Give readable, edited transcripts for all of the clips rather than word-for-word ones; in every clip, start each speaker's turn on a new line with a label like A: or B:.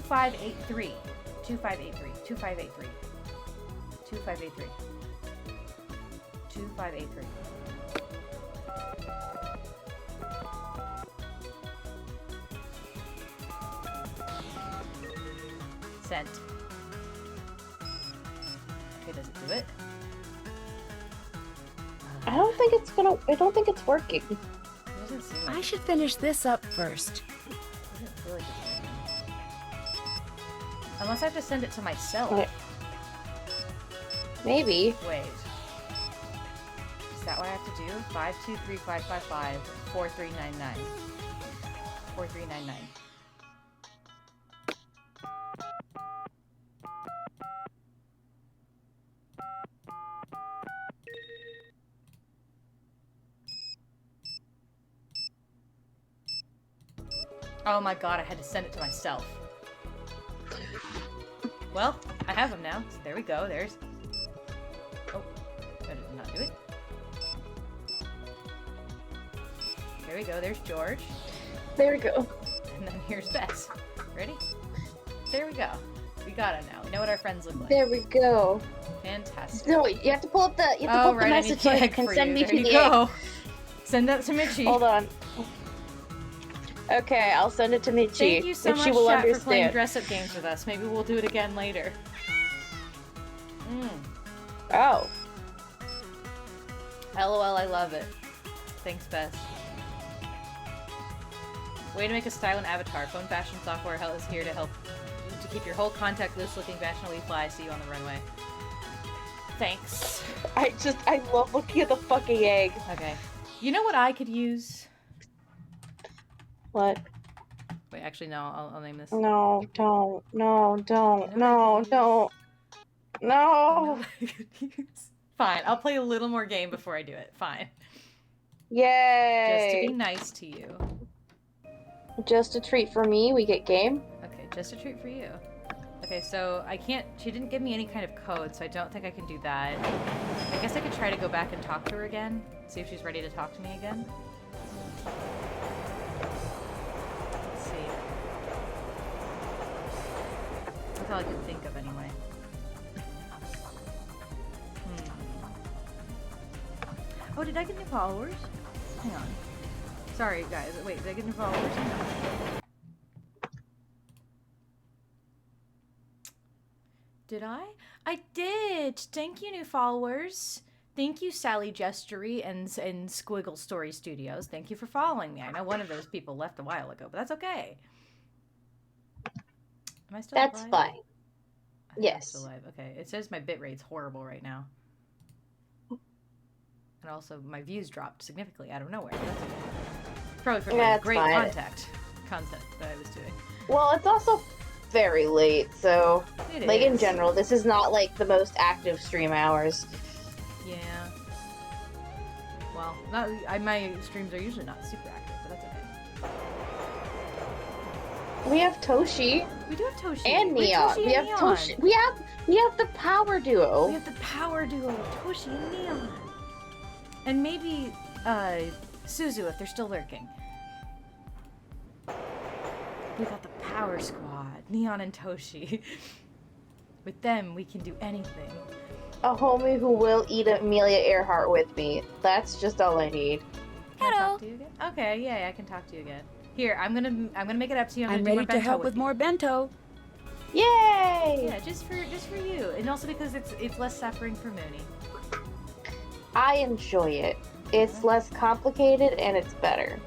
A: 2583. 2583. 2583. 2583. 2583. Sent. Okay, does it do it?
B: I don't think it's working.
A: It doesn't seem like
C: I should finish this up first.
A: it doesn't feel like it's working. Unless I have to send it to myself.
B: Okay. Maybe.
A: Wait. Is that what I have to do? 523-555-4399. 4399. Oh my god, I had to send it to myself. Well, I have them now. So there we go. There's... Oh, that did not do it. There we go. There's George.
B: There we go.
A: And then here's Bess. Ready? There we go. We got it now. We know what our friends look like.
B: There we go.
A: Fantastic.
B: No, wait, you have to pull up the message so you can send me to the egg.
A: Send that to Mitchie.
B: Hold on. Okay, I'll send it to Michi.
A: Thank you so
B: and
A: much,
B: she will
A: chat, for playing
B: understand.
A: dress-up games with us. Maybe we'll do it again later.
B: Oh.
A: LOL, I love it. Thanks, Bess. Way to make a styling avatar. Phone fashion software is here to help to keep your whole contact list looking fashionably fly. See you on the runway. Thanks.
B: I love looking at the fucking egg.
A: Okay. You know what I could use?
B: What?
A: Wait, actually, no. I'll name this.
B: No, don't. No, don't. No, don't. No.
A: Fine. I'll play a little more game before I do it. Fine.
B: Yay.
A: Just to be nice to you.
B: Just a treat for me. We get game.
A: Okay, just a treat for you. Okay, so I can't... She didn't give me any kind of code, so I don't think I can do that. I guess I could try to go back and talk to her again. See if she's ready to talk to me again. Let's see. That's all I can think of anyway. Oh, did I get new followers? Hang on. Sorry, guys. Wait, did I get new followers? Hang on. Did I? I did! Thank you, new followers. Thank you, Sally Gestury and Squiggle Story Studios. Thank you for following me. I know one of those people left a while ago, but that's okay. Am I still
B: That's
A: alive?
B: fine.
A: I think I'm
B: Yes.
A: still alive. Okay, it says my bitrate's horrible right now. And also, my views dropped significantly out of nowhere. That's okay. Probably from the great content that I was doing.
B: Well, it's also very late, so
A: It
B: like in
A: is.
B: general, this is not like the most active stream hours.
A: Yeah. Well, my streams are usually not super active, but that's okay.
B: We have Toshi
A: We do have Toshi.
B: and
A: We have
B: Neon.
A: Toshi
B: We
A: and
B: have
A: Neon.
B: Toshi. We have the power duo.
A: We have the power duo of Toshi and Neon. And maybe Suzu if they're still lurking. We got the power squad, Neon and Toshi. With them, we can do anything.
B: A homie who will eat Amelia Earhart with me. That's just all I need.
A: Can I talk to you again? Okay, yeah, I can talk to you again. Here, I'm gonna make it up to you.
C: I'm
A: gonna do
C: ready
A: my
C: to
A: bento
C: help with
A: you.
C: more bento.
B: Yay!
A: Yeah, just for you, and also because it's less suffering for Moony.
B: I enjoy it. It's less complicated and it's better.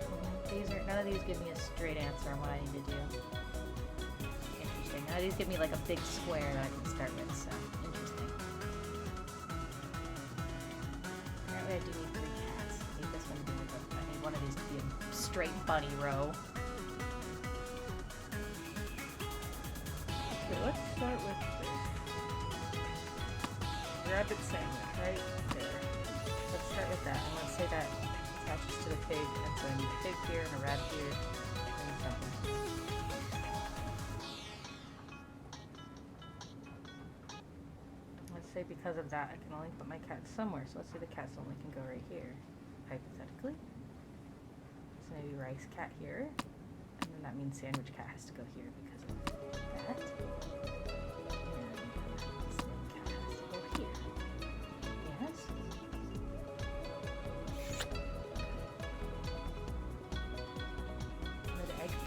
A: None of these give me a straight answer on what I need to do. Interesting. None of these give me like a big square that I can start with, so interesting. Apparently I do need 3 cats. I need this one to be like I need one of these to be a straight bunny row. Okay, let's start with this. Rabbit sandwich, right there. Let's start with that, and let's say that attaches to the pig, and so I need a pig here and a rabbit here, and something. Let's say because of that, I can only put my cat somewhere, so let's say the cat's only can go right here, hypothetically. So maybe rice cat here, and then that means sandwich cat has to go here because of that.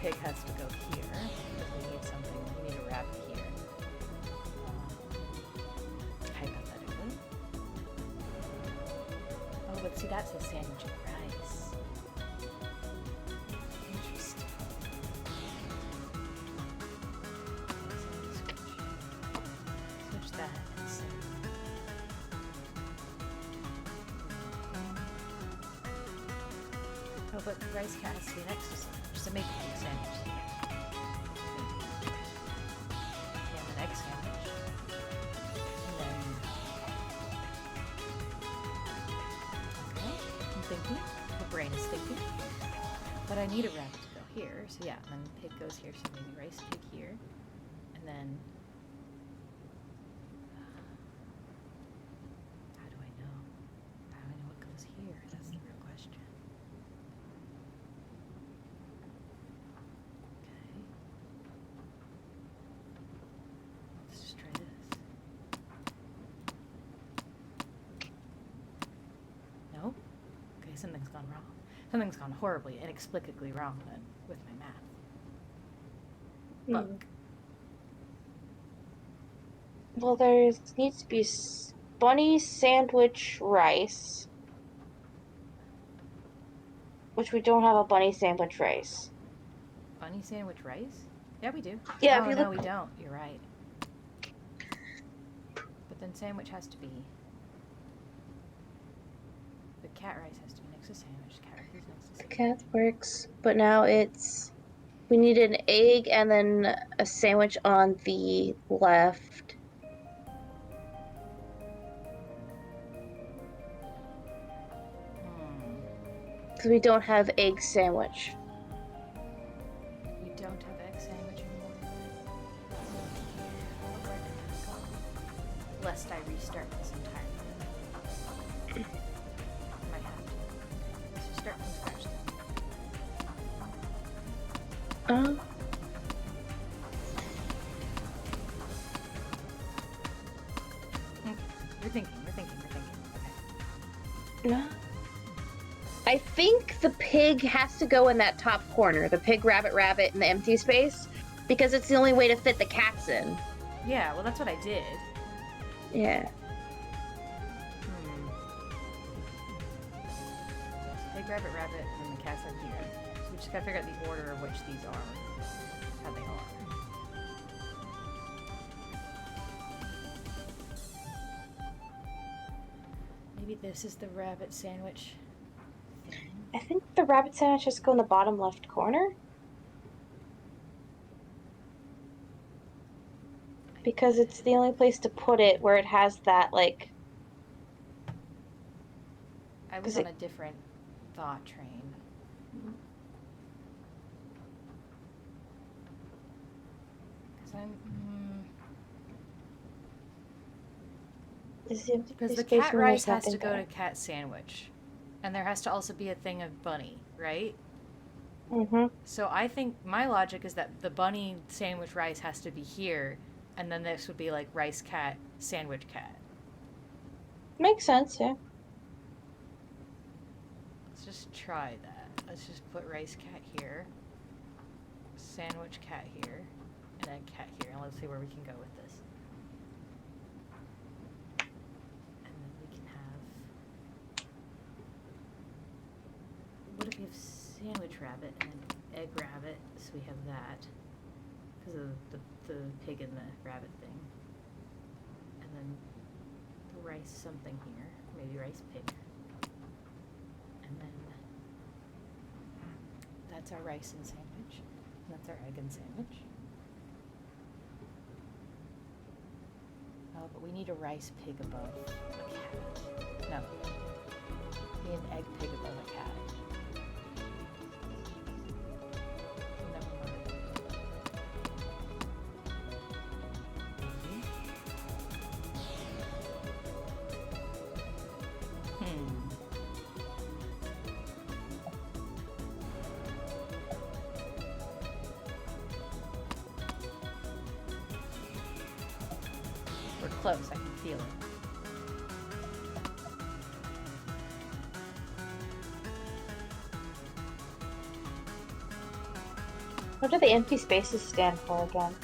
A: pig has to go here because we need something. We need a rabbit here. Hypothetically. Oh, but see, that says sandwich and rice. Interesting. Switch that and see. Oh, but the rice cat has to be next to sandwich, so make a big sandwich. And an egg sandwich. And then... Okay, I'm thinking. My brain is thinking. But I need a rabbit to go here, so yeah, and then pig goes here, so maybe rice pig here. And then... How do I know? How do I know what goes here? That's the real question. Okay. Let's just try this. Nope. Okay, something's gone wrong. Something's gone horribly, inexplicably wrong then with my math. Look.
B: Well, there needs to be bunny sandwich rice. Which we don't have a bunny sandwich rice.
A: Bunny sandwich rice? Yeah, we do.
B: Yeah,
A: Oh,
B: if you
A: no,
B: look...
A: we don't. You're right. But then sandwich has to be... The cat rice has to be next to sandwich. Cat rice is next to sandwich.
B: Cat works, but now it's... We need an egg and then a sandwich on the left. Because we don't have egg sandwich.
A: We don't have egg sandwich anymore. Lest I restart this entirely. Might have to. Let's just start from scratch then. You're thinking. Okay.
B: No. I think the pig has to go in that top corner. The pig, rabbit, rabbit in the empty space. Because it's the only way to fit the cats in.
A: Yeah, well, that's what I did.
B: Yeah.
A: Pig, rabbit, rabbit, and then the cats are here. So we just gotta figure out the order of which these are. How they are. Maybe this is the rabbit sandwich thing.
B: I think the rabbit sandwich has to go in the bottom left corner. Because it's the only place to put it where it has that, like...
A: I was on a different thought train. Because Because the cat rice has to go to cat sandwich. And there has to also be a thing of bunny, right?
B: Mm-hmm.
A: So I think my logic is that the bunny sandwich rice has to be here, and then this would be like rice cat, sandwich cat.
B: Makes sense, yeah.
A: Let's just try that. Let's just put rice cat here, sandwich cat here, and then cat here, and let's see where we can go with this. And then we can have... What if we have sandwich rabbit and then egg rabbit, so we have that, because of the pig and the rabbit thing. And then the rice something here, maybe rice pig. And then that's our rice and sandwich. And that's our egg and sandwich. Oh, but we need a rice pig above a cat. No. We need an egg pig above a cat. Never mind. We're close, I can feel it.
B: What do the empty spaces stand for again?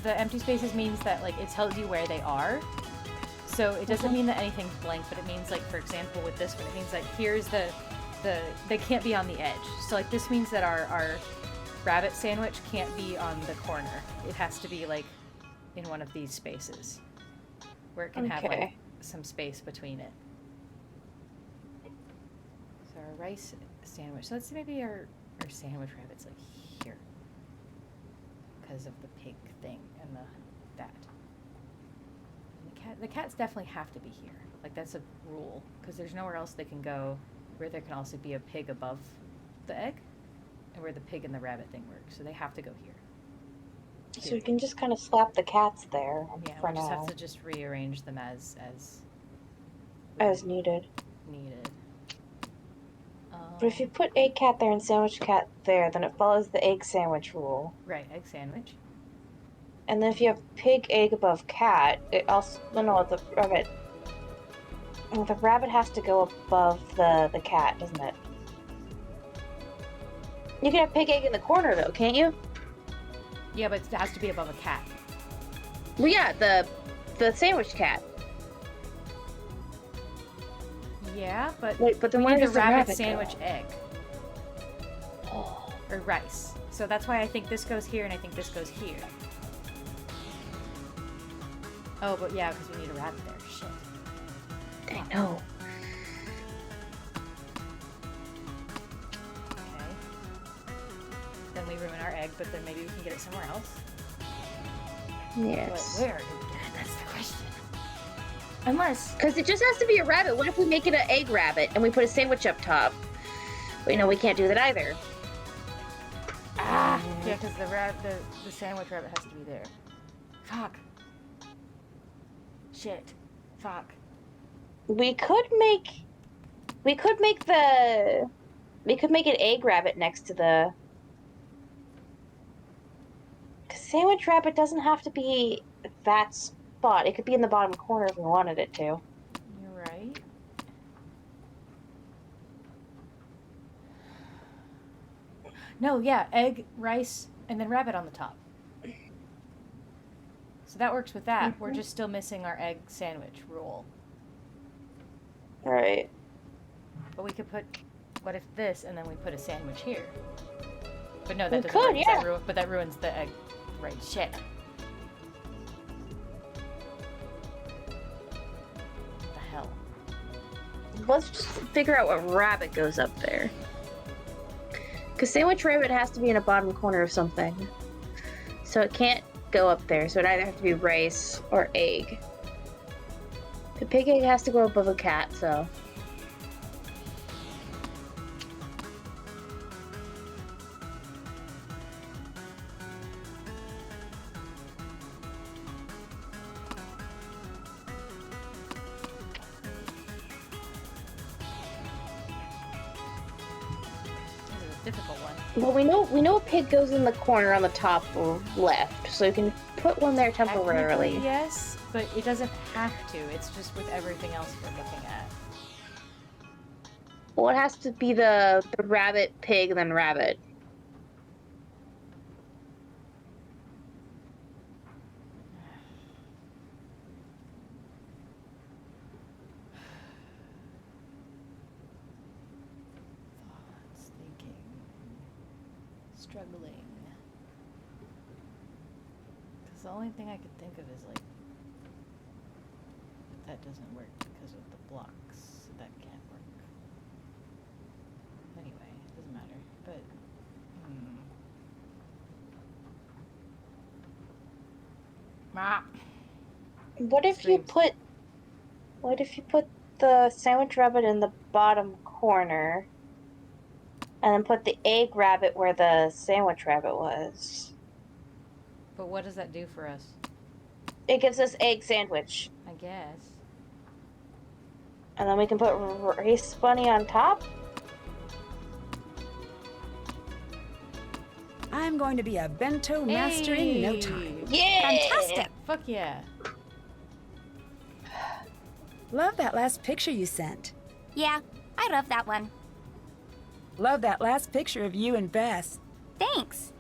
A: The empty spaces means that like it tells you where they are. So it doesn't mean that anything's blank, but it means like, for example, with this one, it means like here's the they can't be on the edge. So like this means that our rabbit sandwich can't be on the corner. It has to be like in one of these spaces where it can have like some space between it. So our rice sandwich. So let's see, maybe our sandwich rabbit's like here because of the pig thing and that. And the cats definitely have to be here. Like that's a rule because there's nowhere else they can go where there can also be a pig above the egg and where the pig and the rabbit thing work. So they have to go here.
B: So we can just kind of slap the cats there for
A: we just
B: now.
A: have to just rearrange them as
B: needed.
A: Needed.
B: But if you put egg cat there and sandwich cat there, then it follows the egg sandwich rule.
A: Right, egg sandwich.
B: And then if you have pig, egg above cat, it also the rabbit. The rabbit has to go above the cat, doesn't it? You can have pig, egg in the corner though, can't you?
A: Yeah, but it has to be above a cat.
B: Well, yeah, the sandwich cat.
A: Yeah, but
B: wait, but then
A: we
B: where
A: need
B: does
A: the rabbit
B: go?
A: sandwich egg or rice. So that's why I think this goes here and I think this goes here. Oh, but yeah, because we need a rabbit there. Shit.
B: I know.
A: Okay. Then we ruin our egg, but then maybe we can get it somewhere else.
B: Yes.
A: But where do we get it? That's the question. Unless...
B: Because it just has to be a rabbit. What if we make it an egg rabbit and we put a sandwich up top? Wait, no, we can't do that either.
A: Ah! Yeah, because the sandwich rabbit has to be there. Fuck. Shit. Fuck.
B: We could make an egg rabbit next to the... Because sandwich rabbit doesn't have to be that spot. It could be in the bottom corner if we wanted it to.
A: You're right. No, yeah, egg, rice, and then rabbit on the top. So that works with that.
B: Mm-hmm.
A: We're just still missing our egg sandwich rule.
B: Right.
A: But we could put, what if this, and then we put a sandwich here? But no, that
B: We
A: doesn't
B: could,
A: work.
B: yeah.
A: But that ruins the egg. Right, shit. What the hell?
B: Let's just figure out what rabbit goes up there. Because sandwich rabbit has to be in a bottom corner of something. So it can't go up there. So it either have to be rice or egg. The pig egg has to go above a cat, so...
A: Difficult one.
B: Well, we know a pig goes in the corner on the top left, so you can put one there temporarily.
A: Technically, yes, but it doesn't have to. It's just with everything else we're looking at.
B: Well, it has to be the rabbit, pig, then rabbit.
A: Thoughts, thinking, struggling. Because the only thing I could think of is like, that doesn't work because of the blocks. So that can't work. Anyway, it doesn't matter. But, Ah.
B: What if you put the sandwich rabbit in the bottom corner, and then put the egg rabbit where the sandwich rabbit was?
A: But what does that do for us?
B: It gives us egg sandwich,
A: I guess.
B: and then we can put rice bunny on top.
C: I'm going to be a bento master in no time.
B: Yeah,
C: Fantastic!
A: Fuck yeah.
C: Love that last picture you sent.
D: Yeah, I love that one.
C: Love that last picture of you and Bess.
D: Thanks.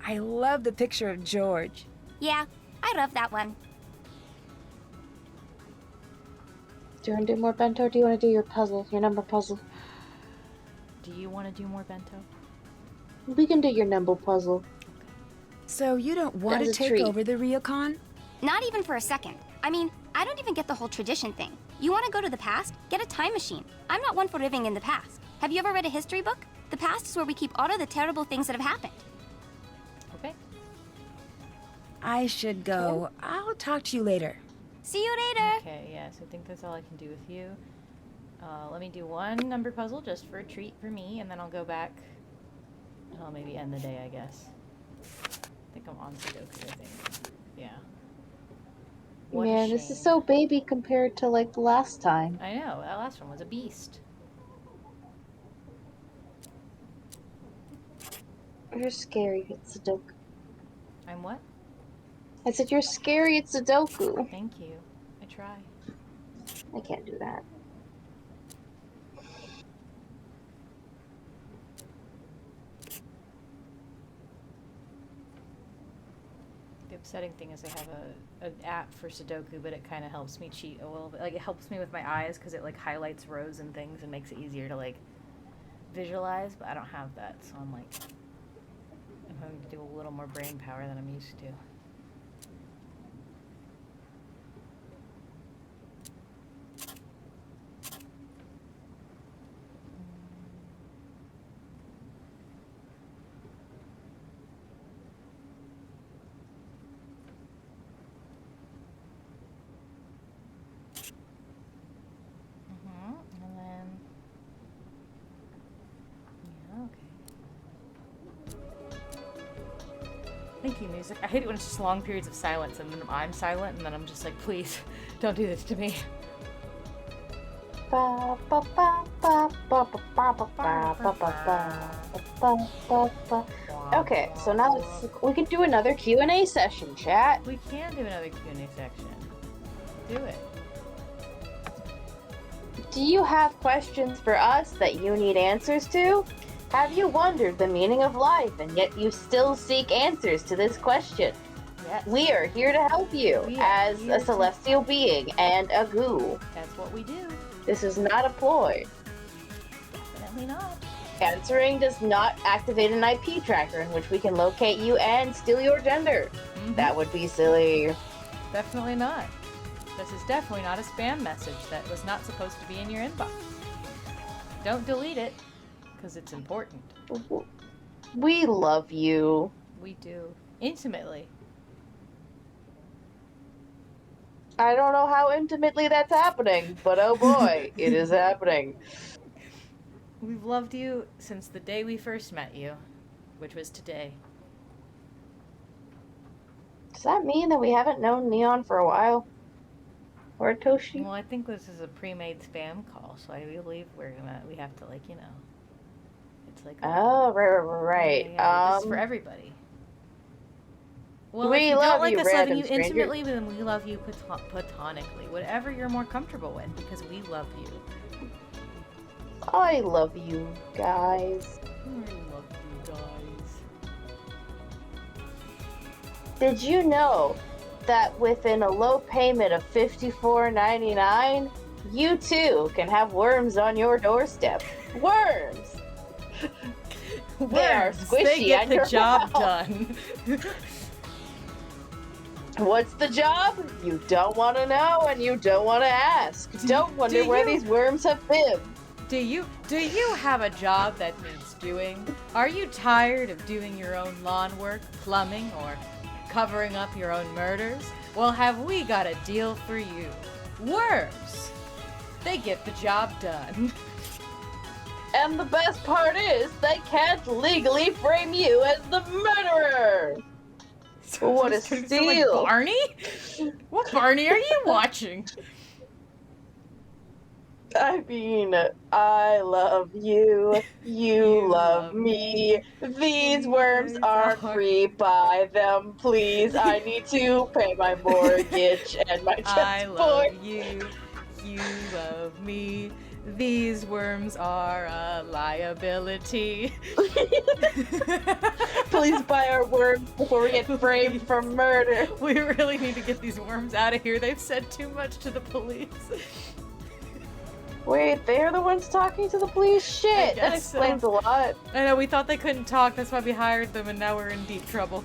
C: I love the picture of George.
D: Yeah, I love that one.
B: Do you want to do more bento, or do you want to do your puzzle, your number puzzle?
A: Do you want to do more bento?
B: We can do your number puzzle.
C: So you don't want
B: As
C: to
B: a
C: take
B: treat.
C: over the Ryokon?
D: Not even for a second. I mean, I don't even get the whole tradition thing. You want to go to the past? Get a time machine. I'm not one for living in the past. Have you ever read a history book? The past is where we keep all of the terrible things that have happened.
A: Okay.
C: I should go. I'll talk to you later.
D: See you later.
A: Okay, yes, I think that's all I can do with you. Let me do one number puzzle just for a treat for me, and then I'll go back. And I'll maybe end the day, I guess. I think I'm on Sudoku, I think. Yeah. What a
B: Man, this is
A: shame.
B: so baby compared to like the last time.
A: I know, that last one was a beast.
B: You're scary at Sudoku.
A: I'm what?
B: I said you're scary at Sudoku.
A: Thank you. I try.
B: I can't do that.
A: The upsetting thing is I have an app for Sudoku, but it kind of helps me cheat a little bit. Like, it helps me with my eyes because it, like, highlights rows and things and makes it easier to, like, visualize, but I don't have that, so I'm, like, I'm having to do a little more brain power than I'm used to. And then, yeah, okay. Thank you, music. I hate it when it's just long periods of silence and then I'm silent and then I'm just like, please, don't do this to me.
B: Ba, ba, ba, ba, ba, ba, ba, ba, ba, ba, ba, ba, ba. Okay, so now we can do another Q&A session, chat.
A: We can do another Q&A section. Do it.
B: Do you have questions for us that you need answers to? Have you wondered the meaning of life and yet you still seek answers to this question?
A: Yes.
B: We are here to help you
A: We are
B: as
A: here
B: a
A: to-
B: celestial being and a goo.
A: That's what we do.
B: This is not a ploy.
A: Definitely not.
B: Answering does not activate an IP tracker in which we can locate you and steal your gender. That would be silly.
A: Definitely not. This is definitely not a spam message that was not supposed to be in your inbox. Don't delete it, because it's important.
B: We love you.
A: We do. Intimately.
B: I don't know how intimately that's happening, but oh boy, it is happening.
A: We've loved you since the day we first met you, which was today.
B: Does that mean that we haven't known Neon for a while? Or Toshi?
A: Well, I think this is a pre-made spam call, so I believe we have to, like, you know, it's like
B: Oh, right.
A: yeah, this is for everybody. Well,
B: we
A: if you
B: love
A: don't like
B: you,
A: us loving
B: random
A: you
B: stranger.
A: intimately, then we love you platonically. Whatever you're more comfortable with, because we love you.
B: I love you guys.
A: I love you guys.
B: Did you know that within a low payment of $54.99, you too can have worms on your doorstep? Worms! They are squishy
A: They get
B: on
A: the
B: your
A: job
B: mouth.
A: done.
B: What's the job? You don't want to know and you don't want to ask. Don't wonder
A: do
B: where
A: you-
B: these worms have been.
A: Do you have a job that needs doing? Are you tired of doing your own lawn work, plumbing, or covering up your own murders? Well, have we got a deal for you? Worms! They get the job done.
B: And the best part is, they can't legally frame you as the murderer. What a
A: Just turning into, like,
B: steal.
A: Barney? What Barney are you watching?
B: I mean, I love you. You love me. These worms are free. Buy them, please. I need to pay my mortgage and my
A: I
B: transport.
A: love you. You love me. These worms are a liability.
B: Please buy our worms before we get framed for murder.
A: We really need to get these worms out of here. They've said too much to the police.
B: Wait, they're the ones talking to the police? Shit, that
A: guess so.
B: explains a lot.
A: I know, we thought they couldn't talk, that's why we hired them, and now we're in deep trouble.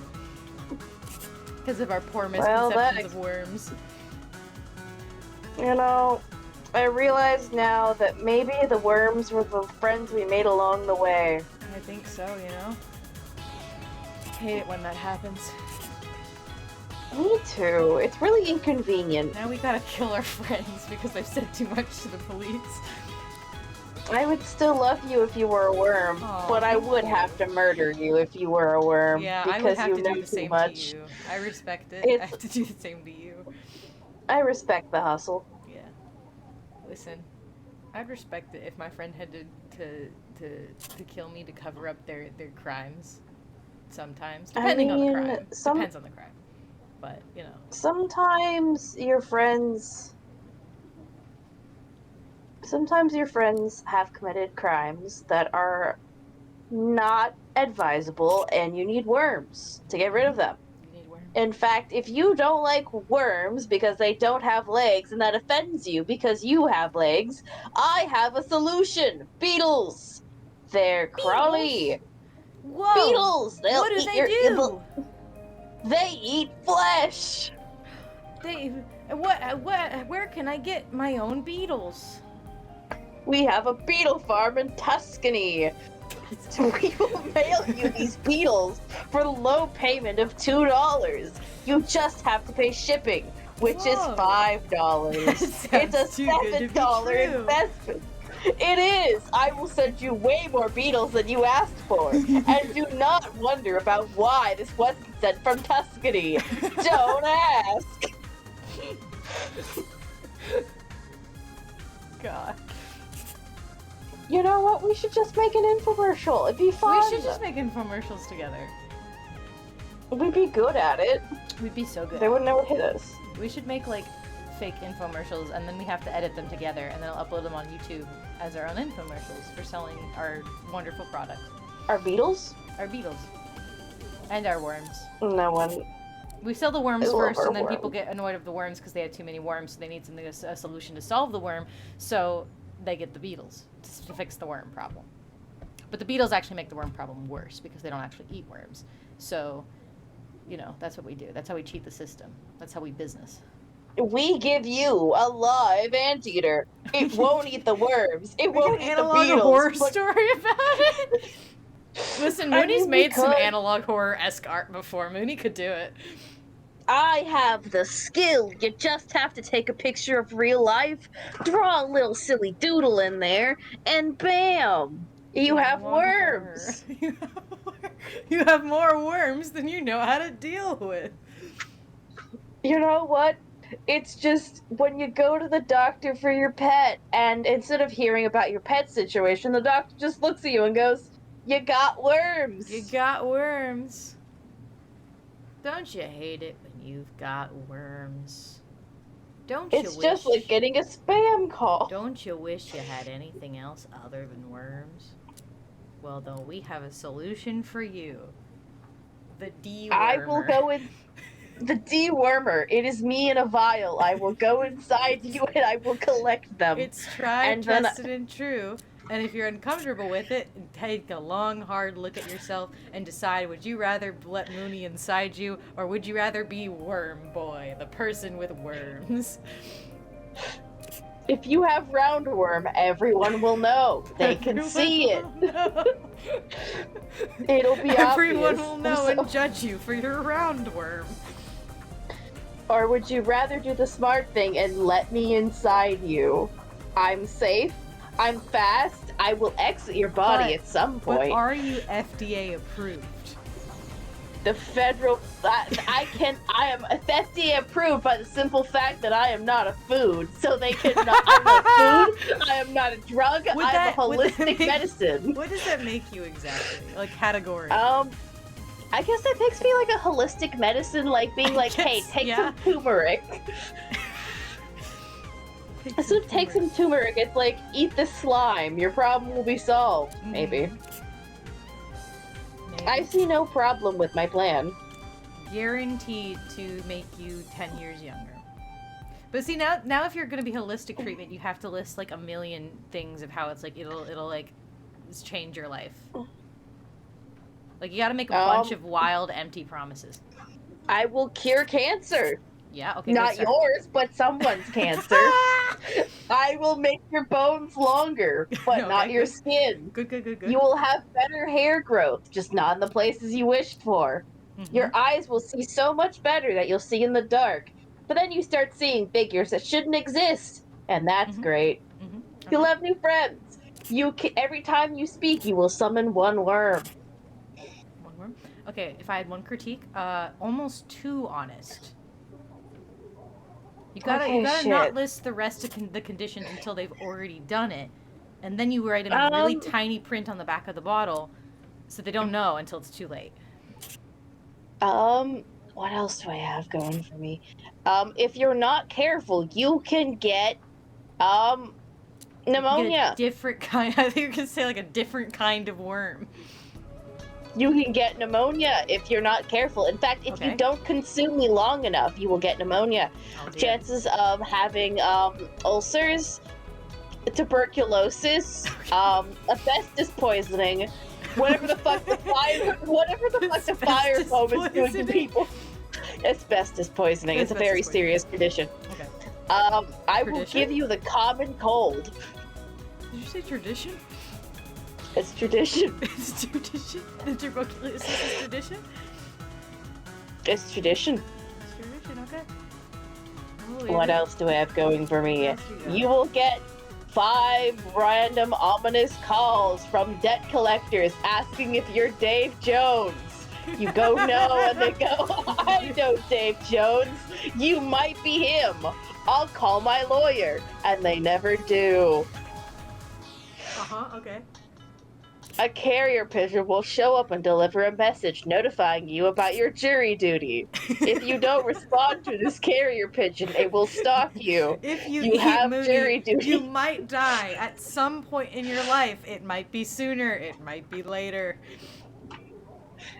A: Because of our poor misconceptions of worms.
B: You know, I realize now that maybe the worms were the friends we made along the way.
A: I think so, you know? I hate it when that happens.
B: Me too. It's really inconvenient.
A: Now we gotta kill our friends because they've said too much to the police.
B: I would still love you if you were a worm,
A: Aw,
B: but I would have to murder you if you were a worm.
A: Yeah,
B: because
A: I would have
B: you
A: to
B: know
A: do the
B: too
A: same
B: much.
A: to you. I respect it. I
B: It's-
A: have to do the same to you.
B: I respect the hustle.
A: Yeah. Listen, I'd respect it if my friend had to kill me to cover up their crimes. Sometimes, depending on the
B: mean,
A: crime. Depends on the crime. But you know.
B: Sometimes your friends have committed crimes that are not advisable, and you need worms to get rid of them.
A: You need worms.
B: In fact, if you don't like worms because they don't have legs and that offends you because you have legs, I have a solution. Beetles. They're crawly.
A: Whoa!
B: Beetles. They'll
A: What do
B: eat
A: they
B: your
A: do?
B: They eat flesh.
A: Where can I get my own beetles?
B: We have a beetle farm in Tuscany. We will mail you these beetles for the low payment of $2. You just have to pay shipping, which is
A: Whoa.
B: $5. It's a
A: Sounds too good to be
B: $7
A: true.
B: investment. It is! I will send you way more beetles than you asked for. And do not wonder about why this wasn't sent from Tuscany. Don't ask.
A: God.
B: You know what? We should just make an infomercial. It'd be fun.
A: We should just make infomercials together.
B: We'd be good at it.
A: We'd be so good.
B: They would never hit us.
A: We should make like fake infomercials, and then we have to edit them together, and then I'll upload them on YouTube as our own infomercials for selling our wonderful product,
B: Our beetles?
A: our beetles, and our worms.
B: No one.
A: We sell the worms
B: I love
A: first,
B: our
A: and then people
B: worms.
A: get annoyed of the worms because they have too many worms, so they need something, a solution to solve the worm, so they get the beetles to fix the worm problem. But the beetles actually make the worm problem worse because they don't actually eat worms. So, you know, that's what we do. That's how we cheat the system. That's how we business.
B: We give you a live anteater. It won't eat the worms. It won't eat the
A: Analog
B: beetles.
A: horror
B: but
A: story about it. Listen,
B: I
A: Mooney's
B: mean, we
A: made some
B: could.
A: analog horror-esque art before. Mooney could do it.
B: I have the skill. You just have to take a picture of real life, draw a little silly doodle in there, and bam! You have
A: Analog
B: worms.
A: horror. You have more worms than you know how to deal with.
B: You know what? It's just when you go to the doctor for your pet, and instead of hearing about your pet situation, the doctor just looks at you and goes, "You got worms."
A: You got worms. Don't you hate it when you've got worms? Don't you
B: It's
A: wish...
B: just like getting a spam call.
A: Don't you wish you had anything else other than worms? Well, then we have a solution for you. The dewormer.
B: I will go in the dewormer. It is me in a vial. I will go inside you and I will collect them.
A: It's tried,
B: And then-
A: tested, and true. And if you're uncomfortable with it, take a long, hard look at yourself and decide, would you rather let Moony inside you, or would you rather be Worm Boy, the person with worms?
B: If you have roundworm, everyone will know. They can
A: Everyone
B: see it.
A: will know.
B: It'll be
A: Everyone
B: obvious.
A: will know
B: So-
A: and judge you for your roundworm.
B: Or would you rather do the smart thing and let me inside you? I'm safe. I'm fast. I will exit your body
A: But-
B: at some
A: But
B: point.
A: are you FDA approved?
B: The federal, I am FDA approved by the simple fact that I am not a food, so they cannot. I'm not food. I am not a drug.
A: Would
B: I'm
A: that-
B: a
A: would that
B: holistic
A: make-
B: medicine.
A: What does that make you exactly? Like category?
B: I guess that makes me like a holistic medicine, like being like, hey,
A: guess,
B: take
A: yeah.
B: some turmeric. So take some turmeric. It's like, eat the slime. Your problem will be solved. Maybe. I see no problem with my plan.
A: Guaranteed to make you 10 years younger. But see, now if you're going to be holistic treatment, you have to list like a million things of how it's like it'll like change your life. Like you got to make a bunch of wild, empty promises.
B: I will cure cancer.
A: Yeah, okay.
B: Not yours, but someone's cancer. I will make your bones longer, but
A: Okay,
B: not your
A: good.
B: skin.
A: Good.
B: You will have better hair growth, just not in the places you wished for. Your eyes will see so much better that you'll see in the dark. But then you start seeing figures that shouldn't exist, and that's great. You'll have new friends. Every time you speak, you will summon one worm.
A: One worm? Okay, if I had one critique, almost too honest. You gotta not list the rest of the conditions until they've already done it, and then you write them in really tiny print on the back of the bottle, so they don't know until it's too late.
B: What else do I have going for me? If you're not careful, you can get, pneumonia.
A: Get a different kind. I think you're gonna say like a different kind of worm.
B: You can get pneumonia if you're not careful. In fact, if you don't consume me long enough, you will get pneumonia. Chances of having ulcers, tuberculosis, asbestos poisoning, whatever the fuck the fire foam is doing to people. Asbestos poisoning. It's a very serious condition. Okay. I will give you the common cold.
A: Did you say tradition?
B: It's tradition.
A: It's tradition? The tuberculosis is tradition?
B: It's tradition.
A: It's tradition, okay.
B: What else do I have going for me? You will get 5 random ominous calls from debt collectors asking if you're Dave Jones. You go no, and they go, I know Dave Jones. You might be him. I'll call my lawyer. And they never do.
A: Okay.
B: A carrier pigeon will show up and deliver a message notifying you about your jury duty. If you don't respond to this carrier pigeon, it will stalk you.
A: If you have Moony, jury duty, you might die at some point in your life. It might be sooner, it might be later.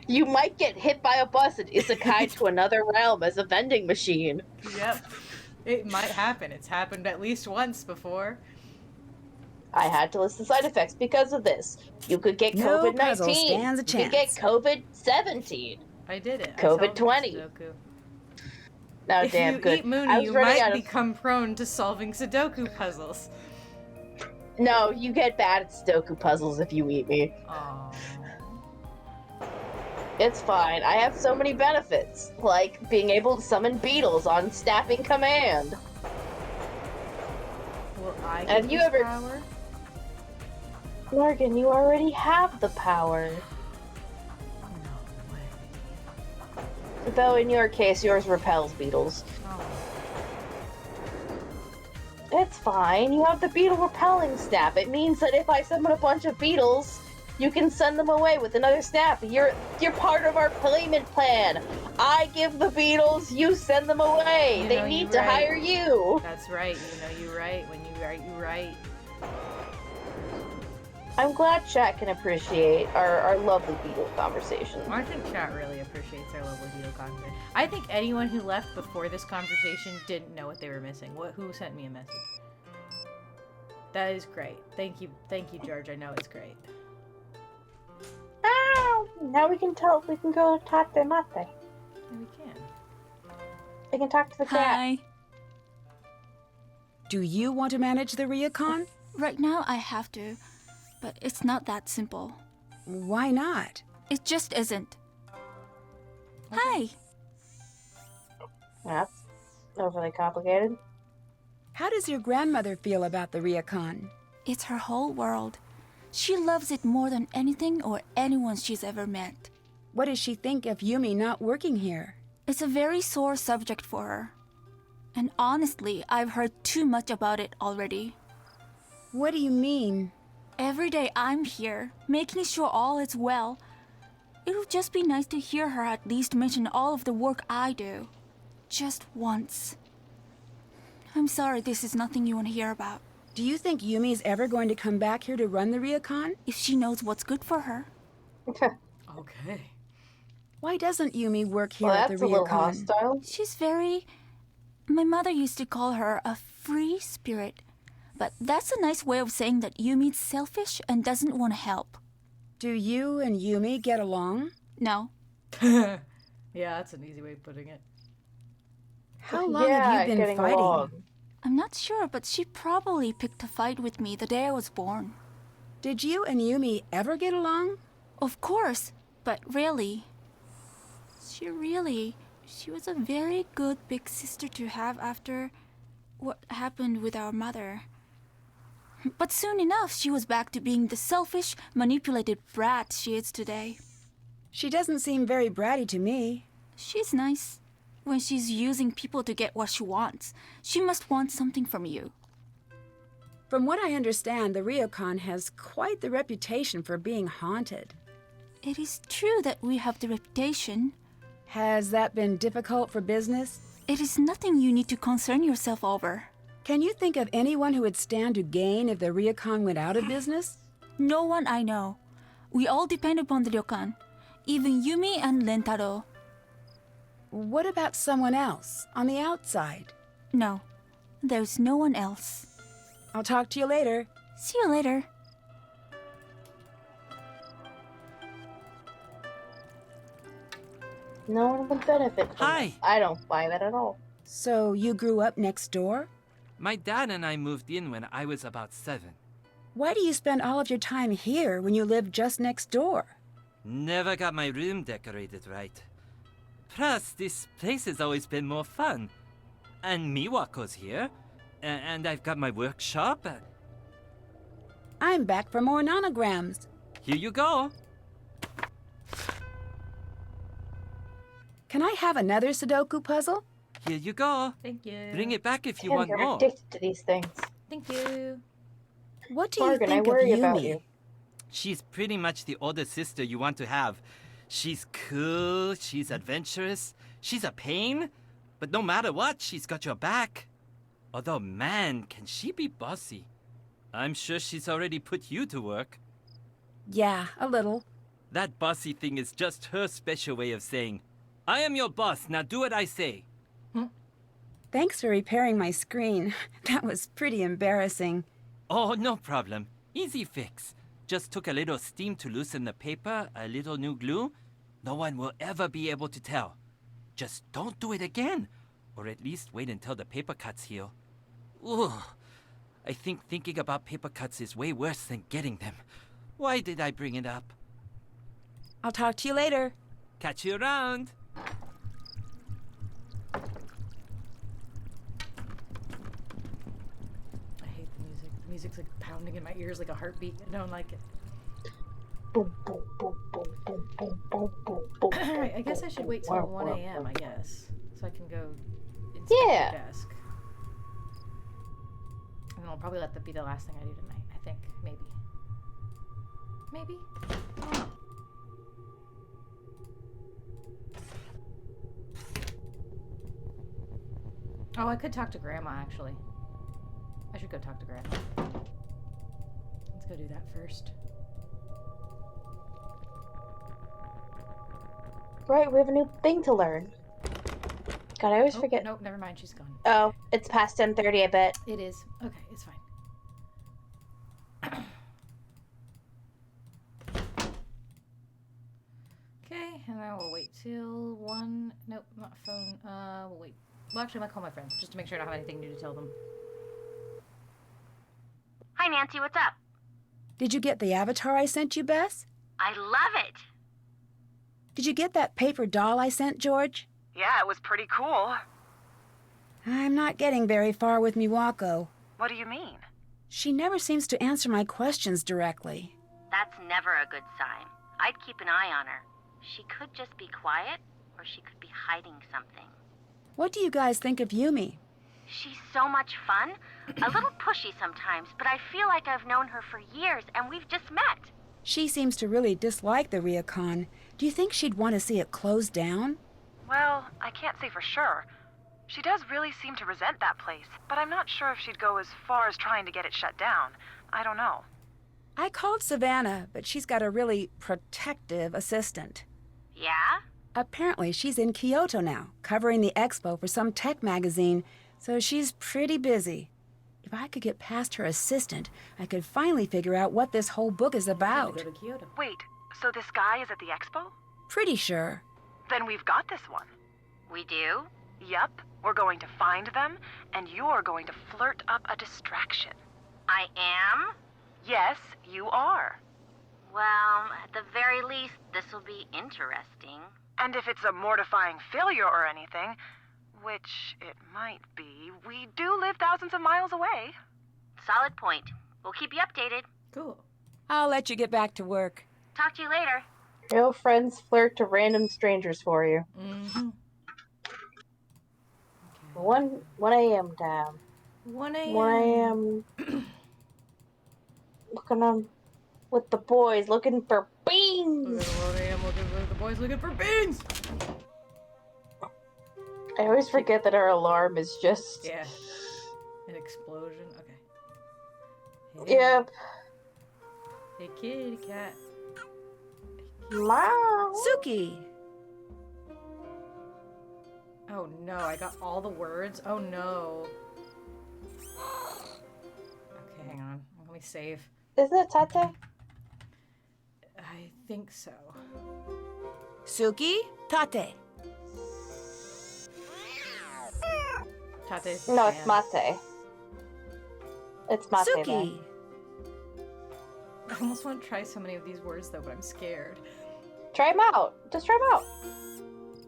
B: You might get hit by a bus and isekai to another realm as a vending machine.
A: Yep. It might happen. It's happened at least once before.
B: I had to list the side effects because of this. You could get COVID-19. You could get COVID-17.
A: I did it.
B: COVID-20. Oh, damn good.
A: If you eat Moony, you might become prone to solving Sudoku puzzles.
B: No, you get bad at Sudoku puzzles if you eat me.
A: Aww.
B: It's fine. I have so many benefits, like being able to summon beetles on snapping command.
A: Will I get this power?
B: Morgan, you already have the power.
A: No way.
B: Though in your case, yours repels beetles.
A: Oh.
B: It's fine. You have the beetle repelling snap. It means that if I summon a bunch of beetles, you can send them away with another snap. You're part of our payment plan. I give the beetles, you send them away. They need to hire you.
A: That's right. You're right. When you write, you write.
B: I'm glad chat can appreciate our lovely beetle conversation.
A: I think chat really appreciates our lovely beetle conversation. I think anyone who left before this conversation didn't know what they were missing. Who sent me a message? That is great. Thank you, George. I know it's great.
B: Oh, now we can go talk to Mate.
A: Yeah, we can.
B: We can talk to the cat.
C: Hi. Do you want to manage the Ryukon?
E: Right now, I have to. But it's not that simple.
C: Why not?
E: It just isn't. Hi!
B: That's overly complicated.
C: How does your grandmother feel about the Ryukon?
E: It's her whole world. She loves it more than anything or anyone she's ever met.
C: What does she think of Yumi not working here?
E: It's a very sore subject for her. And honestly, I've heard too much about it already.
C: What do you mean?
E: Every day I'm here, making sure all is well. It would just be nice to hear her at least mention all of the work I do. Just once. I'm sorry this is nothing you want to hear about.
C: Do you think Yumi's ever going to come back here to run the Ryukon?
E: If she knows what's good for her.
A: Okay.
C: Why doesn't Yumi work here
B: Well,
C: at the
B: that's a little
C: Ryukon?
B: hostile.
E: She's very... My mother used to call her a free spirit. But that's a nice way of saying that Yumi's selfish and doesn't want to help.
C: Do you and Yumi get along?
E: No.
A: Yeah, that's an easy way of putting it.
C: How long
B: yeah,
C: have you been
B: getting
C: fighting?
B: along.
E: I'm not sure, but she probably picked a fight with me the day I was born.
C: Did you and Yumi ever get along?
E: Of course, but really... She was a very good big sister to have after what happened with our mother. But soon enough, she was back to being the selfish, manipulated brat she is today.
C: She doesn't seem very bratty to me.
E: She's nice. When she's using people to get what she wants, she must want something from you.
C: From what I understand, the Ryukon has quite the reputation for being haunted.
E: It is true that we have the reputation.
C: Has that been difficult for business?
E: It is nothing you need to concern yourself over.
C: Can you think of anyone who would stand to gain if the Ryukon went out of business?
E: No one I know. We all depend upon the ryokan, even Yumi and Rentaro.
C: What about someone else, on the outside?
E: No, there's no one else.
C: I'll talk to you later.
E: See you later.
B: No one would benefit from
F: Hi.
B: it. I don't buy that at all.
C: So you grew up next door?
F: My dad and I moved in when I was about 7.
C: Why do you spend all of your time here when you live just next door?
F: Never got my room decorated right. Plus, this place has always been more fun. And Miwako's here. And I've got my workshop.
C: I'm back for more nanograms.
F: Here you go.
C: Can I have another Sudoku puzzle?
F: Here you go.
A: Thank you.
F: Bring it back if you
B: Damn,
F: want
B: you're
F: more.
B: addicted to these things.
A: Thank you.
C: What do you
B: Morgan, I
C: think
B: worry
C: of
B: about
C: Yumi?
B: you.
F: She's pretty much the older sister you want to have. She's cool, she's adventurous, she's a pain, but no matter what, she's got your back. Although, man, can she be bossy. I'm sure she's already put you to work.
C: Yeah, a little.
F: That bossy thing is just her special way of saying, I am your boss, now do what I say.
C: Thanks for repairing my screen. That was pretty embarrassing.
F: Oh, no problem. Easy fix. Just took a little steam to loosen the paper, a little new glue. No one will ever be able to tell. Just don't do it again. Or at least wait until the paper cuts heal. Ugh. I think thinking about paper cuts is way worse than getting them. Why did I bring it up?
C: I'll talk to you later.
F: Catch you around.
A: I hate the music. The music's like pounding in my ears like a heartbeat. I don't like it.
B: Boom, boom, boom, boom, boom, boom, boom, boom, boom.
A: Alright, I guess I should wait till 1 a.m., I guess. So I can go inspect
B: Yeah.
A: the desk. And then I'll probably let that be the last thing I do tonight, I think. Maybe. Maybe? I don't know. Oh, I could talk to Grandma, actually. I should go talk to Grandma. Let's go do that first.
B: Right, we have a new thing to learn. God, I always
A: Oh,
B: forget.
A: nope, never mind, she's gone.
B: Oh, it's past 10:30, I bet.
A: It is. Okay, it's fine. Okay, and then we'll wait till 1. Nope, not phone. We'll wait. Well, actually, I might call my friends just to make sure I don't have anything new to tell them.
G: Hi, Nancy, what's up?
C: Did you get the avatar I sent you, Bess?
G: I love it.
C: Did you get that paper doll I sent, George?
G: Yeah, it was pretty cool.
C: I'm not getting very far with Miwako.
G: What do you mean?
C: She never seems to answer my questions directly.
G: That's never a good sign. I'd keep an eye on her. She could just be quiet, or she could be hiding something.
C: What do you guys think of Yumi?
G: She's so much fun. A little pushy sometimes, but I feel like I've known her for years, and we've just met.
C: She seems to really dislike the Ryukon. Do you think she'd want to see it closed down?
G: Well, I can't say for sure.
H: She does really seem to resent that place, but I'm not sure if she'd go as far as trying to get it shut down. I don't know.
C: I called Savannah, but she's got a really protective assistant.
G: Yeah?
C: Apparently, she's in Kyoto now, covering the expo for some tech magazine, so she's pretty busy. If I could get past her assistant, I could finally figure out what this whole book is about.
A: Go to Kyoto.
H: Wait, so this guy is at the expo?
C: Pretty sure.
H: Then we've got this one.
G: We do?
H: Yep, we're going to find them, and you're going to flirt up a distraction.
G: I am?
H: Yes, you are.
G: Well, at the very least, this will be interesting.
H: And if it's a mortifying failure or anything, which it might be, we do live thousands of miles away.
G: Solid point. We'll keep you updated.
A: Cool.
C: I'll let you get back to work.
G: Talk to you later.
B: Real friends flirt to random strangers for you.
A: Mm-hmm.
B: 1 a.m. time.
A: 1 a.m.
B: 1 a.m. looking on with the boys, looking for beans.
A: 1 a.m. looking for the boys looking for beans.
B: I always forget that our alarm is just.
A: Yeah. An explosion. Okay. Hey.
B: Yep.
A: Hey, kitty cat.
B: Meow.
C: Suki!
A: Oh no, I got all the words. Oh no. Okay, hang on. Let me save.
B: Isn't it Tate?
A: I think so.
C: Suki? Tate.
A: Tate's
B: No, it's
A: Sam.
B: Mate. It's Mate.
C: Suki!
B: Then.
A: I almost want to try so many of these words though, but I'm scared.
B: Try them out. Just try them out.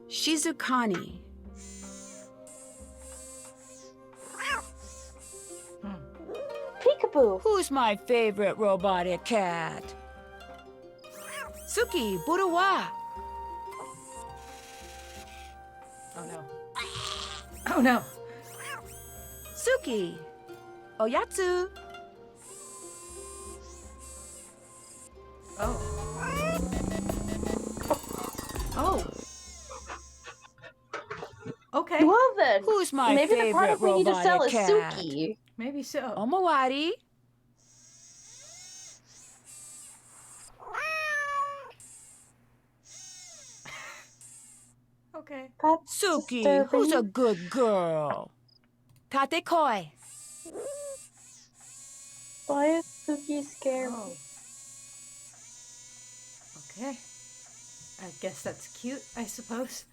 C: Shizukani.
B: Peekaboo.
C: Who's my favorite robotic cat? Suki, Buruwa.
A: Oh no. Oh no.
C: Suki. Oyatsu.
A: Oh. Oh. Okay.
B: Well then,
C: Who's my
B: maybe the
C: favorite
B: product we need to sell
C: robotic
B: is
C: cat?
B: Suki.
A: Maybe so.
C: Omawari.
A: Okay.
B: That's
C: Suki,
B: disturbing.
C: who's a good girl? Tate koi.
B: Why is Suki scary?
A: Oh. Okay. I guess that's cute, I suppose.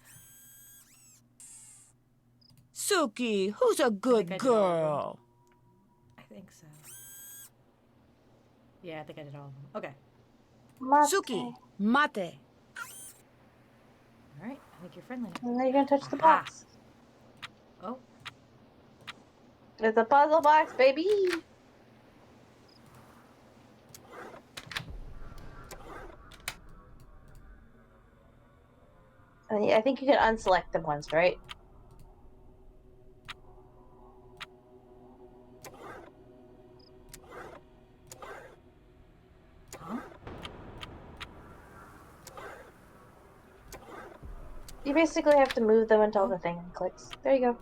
C: Suki, who's a good
A: I did all of them.
C: girl?
A: I think so. Yeah, I think I did all of them. Okay.
B: Mate.
C: Suki, mate.
A: Alright, I think you're friendly now.
B: And then you're gonna touch the
A: Aha.
B: box.
A: Oh.
B: It's a puzzle box, baby. And I think you can unselect them once, right?
A: Huh?
B: You basically have to move them until the thing clicks. There you go.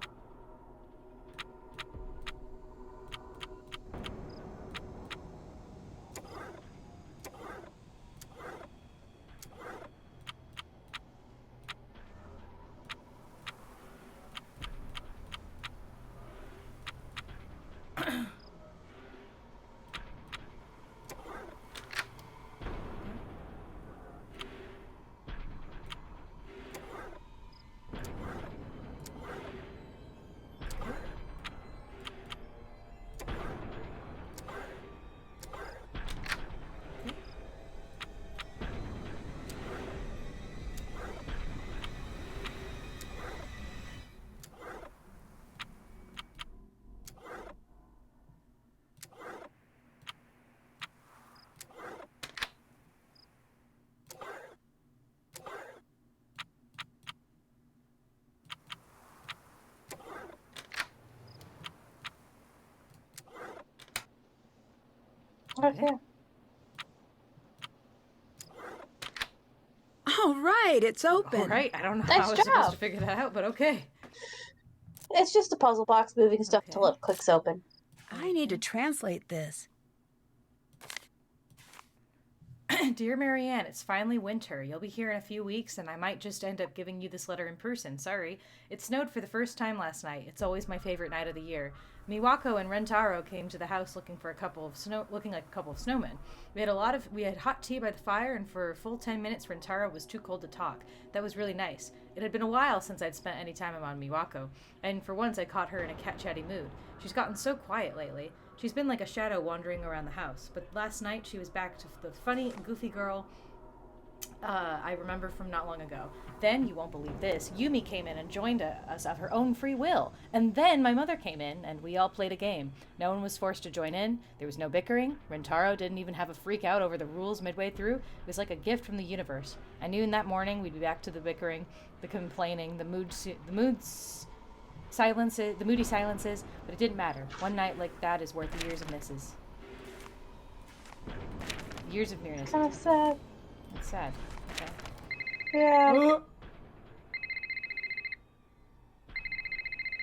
B: Okay.
C: All right, it's open.
A: Alright, I don't know
B: Nice
A: how I was supposed
B: job.
A: to figure that out, but okay.
B: It's just a puzzle box moving stuff till
A: Okay.
B: it clicks open.
C: I need to translate this.
A: Dear Marianne, it's finally winter. You'll be here in a few weeks, and I might just end up giving you this letter in person. Sorry. It snowed for the first time last night. It's always my favorite night of the year. Miwako and Rentaro came to the house looking like a couple of snowmen. We had hot tea by the fire, and for a full 10 minutes, Rentaro was too cold to talk. That was really nice. It had been a while since I'd spent any time around Miwako, and for once I caught her in a cat-chatty mood. She's gotten so quiet lately. She's been like a shadow wandering around the house, but last night she was back to the funny, goofy girl I remember from not long ago. Then, you won't believe this, Yumi came in and joined us of her own free will. And then my mother came in, and we all played a game. No one was forced to join in. There was no bickering. Rentaro didn't even have a freak out over the rules midway through. It was like a gift from the universe. I knew in that morning we'd be back to the bickering, the complaining, the moody silences, but it didn't matter. One night like that is worth years of misses. Years of nearness.
B: Kind of sad.
A: It's sad. Okay.
B: Yeah.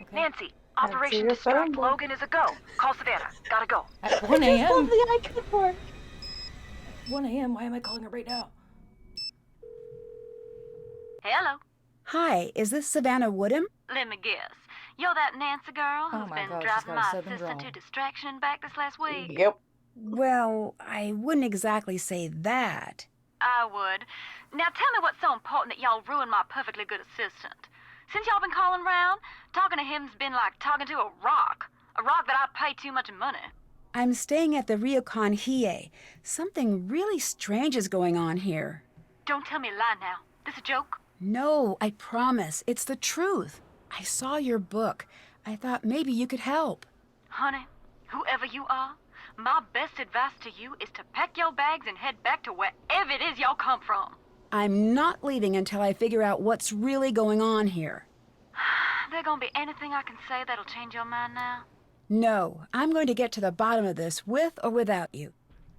A: Okay.
H: Nancy,
B: Nancy,
H: Operation
B: your
H: Distract
B: phone.
H: Logan is a go. Call Savannah. Gotta go.
A: At 1
B: I just love
A: a.m.
B: the icon for it.
A: 1 a.m. Why am I calling her right now?
G: Hello.
C: Hi, is this Savannah Woodham?
G: Let me guess. You're that Nancy girl
A: Oh
G: who's
A: my
G: been
A: God, she's
G: driving
A: got a
G: my
A: southern
G: assistant
A: drawl.
G: to distraction and back this last week?
B: Yep.
C: Well, I wouldn't exactly say that.
G: I would. Now tell me what's so important that y'all ruined my perfectly good assistant. Since y'all been calling round, talking to him's been like talking to a rock. A rock that I pay too much money.
C: I'm staying at the Ryokan Hiei. Something really strange is going on here.
G: Don't tell me a lie now. This a joke?
C: No, I promise. It's the truth. I saw your book. I thought maybe you could help.
G: Honey, whoever you are, my best advice to you is to pack your bags and head back to wherever it is y'all come from.
C: I'm not leaving until I figure out what's really going on here.
G: There gonna be anything I can say that'll change your mind now?
C: No, I'm going to get to the bottom of this with or without you.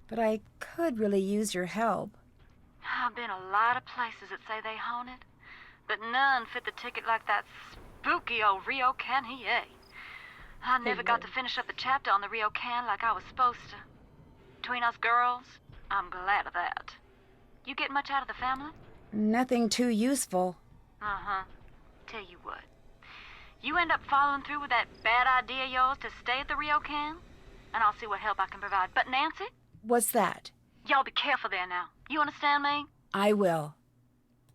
C: But I could really use your help.
G: I've been a lot of places that say they haunted, but none fit the ticket like that spooky old Ryokan Hiei. I never got to finish up the chapter on the Ryokan like I was supposed to. Between us girls, I'm glad of that. You get much out of the family?
C: Nothing too useful.
G: Uh-huh. Tell you what. You end up following through with that bad idea of yours to stay at the Ryokan, and I'll see what help I can provide. But Nancy,
C: What's that?
G: y'all be careful there now. You understand me?
C: I will.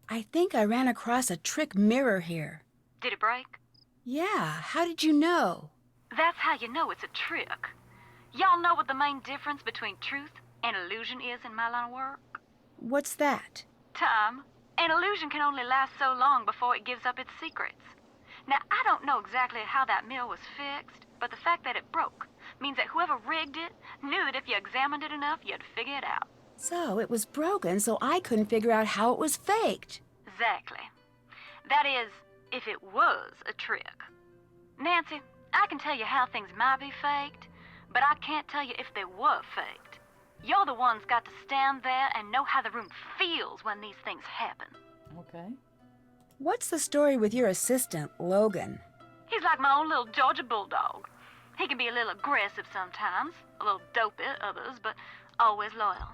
C: I think I ran across a trick mirror here.
G: Did it break?
C: Yeah, how did you know?
G: That's how you know it's a trick. Y'all know what the main difference between truth and illusion is in my line of work?
C: What's that?
G: Time. An illusion can only last so long before it gives up its secrets. Now, I don't know exactly how that mirror was fixed, but the fact that it broke means that whoever rigged it knew that if you examined it enough, you'd figure it out.
C: So it was broken, so I couldn't figure out how it was faked.
G: Exactly. That is, if it was a trick. Nancy, I can tell you how things might be faked, but I can't tell you if they were faked. You're the ones got to stand there and know how the room feels when these things happen.
A: Okay.
C: What's the story with your assistant, Logan?
G: He's like my own little Georgia bulldog. He can be a little aggressive sometimes, a little dopey at others, but always loyal.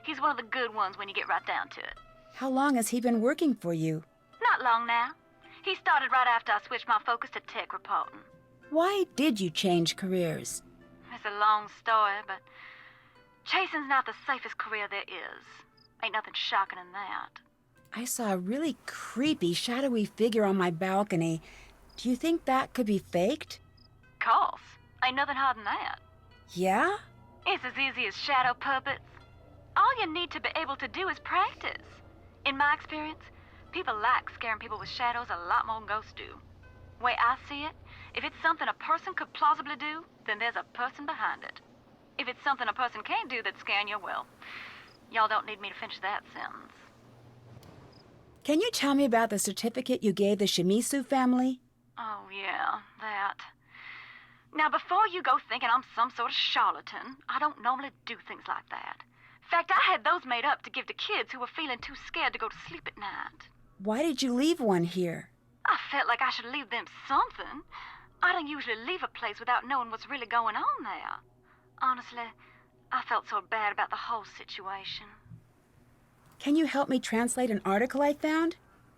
G: He's one of the good ones when you get right down to it.
C: How long has he been working for you?
G: Not long now. He started right after I switched my focus to tech reporting.
C: Why did you change careers?
G: It's a long story, but chasing's not the safest career there is. Ain't nothing shocking in that.
C: I saw a really creepy, shadowy figure on my balcony. Do you think that could be faked?
G: Course. Ain't nothing hard than that.
C: Yeah?
G: It's as easy as shadow puppets. All you need to be able to do is practice. In my experience, people like scaring people with shadows a lot more than ghosts do. Way I see it, if it's something a person could plausibly do, then there's a person behind it. If it's something a person can't do that's scaring you, well, y'all don't need me to finish that sentence.
C: Can you tell me about the certificate you gave the Shimizu family?
G: Oh, yeah, that. Now, before you go thinking I'm some sort of charlatan, I don't normally do things like that. In fact, I had those made up to give to kids who were feeling too scared to go to sleep at night.
C: Why did you leave one here?
G: I felt like I should leave them something. I don't usually leave a place without knowing what's really going on there. Honestly, I felt so bad about the whole situation.
C: Can you help me translate an article I found?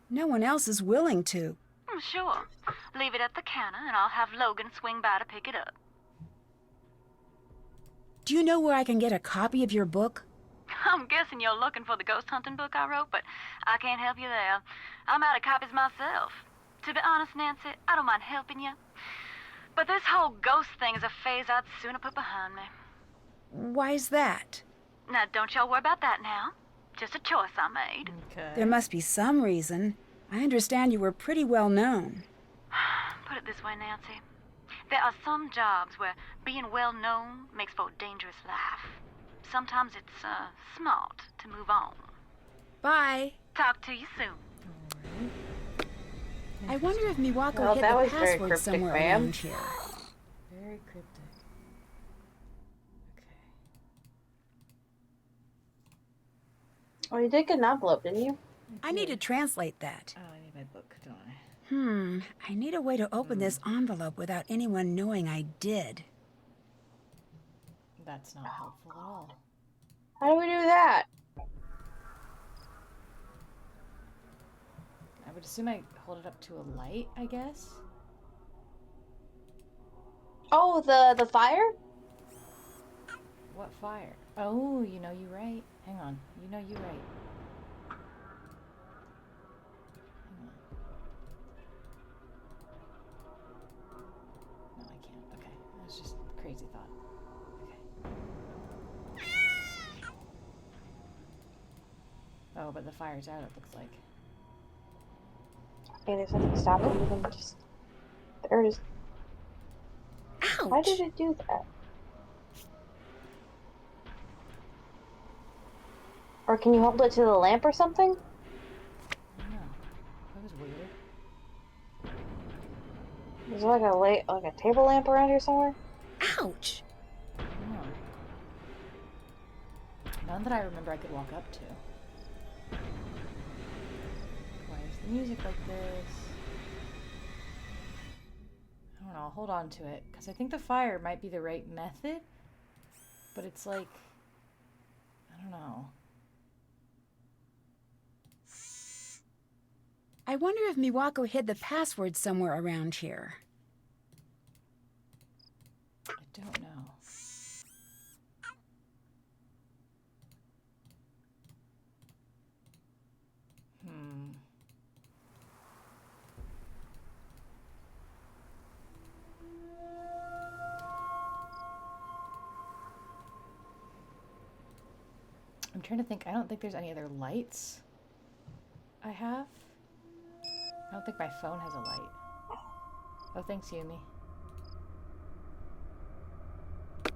C: No one else is willing to.
G: Sure. Leave it at the counter and I'll have Logan swing by to pick it up.
C: Do you know where I can get a copy of your book?
G: I'm guessing you're looking for the ghost hunting book I wrote, but I can't help you there. I'm out of copies myself. To be honest, Nancy, I don't mind helping you. But this whole ghost thing is a phase I'd sooner put behind me.
C: Why's that?
G: Now, don't y'all worry about that now. Just a choice I made.
A: Okay.
C: There must be some reason. I understand you were pretty well known.
G: Put it this way, Nancy. There are some jobs where being well known makes for a dangerous life. Sometimes it's smart to move on.
C: Bye.
G: Talk to you soon.
C: I wonder if Miwako
B: Well,
C: hid
B: that
C: the
B: was very
C: password
B: cryptic,
C: somewhere
B: ma'am.
C: around here.
A: Very cryptic. Okay.
B: Oh, you did get an envelope, didn't you?
C: I need to translate that.
A: Oh, I need my book, don't I?
C: I need a way to open this envelope without anyone knowing I did.
A: That's not helpful at all.
B: How do we do that?
A: I would assume I hold it up to a light, I guess.
B: Oh, the fire?
A: What fire? Oh, you know you're right. Hang on. You know you're right. Hang on. No, I can't. Okay. That was just a crazy thought. Okay. Oh, but the fire's out, it looks like.
B: Okay, there's nothing to stop it. You can just... There it is.
C: Ouch!
B: Why did it do that? Or can you hold it to the lamp or something?
A: I don't know. That was weird.
B: Is there like a table lamp around here somewhere?
C: Ouch!
A: I don't know. None that I remember I could walk up to. Why is the music like this? I don't know. I'll hold on to it because I think the fire might be the right method, but it's like, I don't know.
C: I wonder if Miwako hid the password somewhere around here.
A: I don't know. I'm trying to think. I don't think there's any other lights I have. I don't think my phone has a light. Oh, thanks, Yumi. I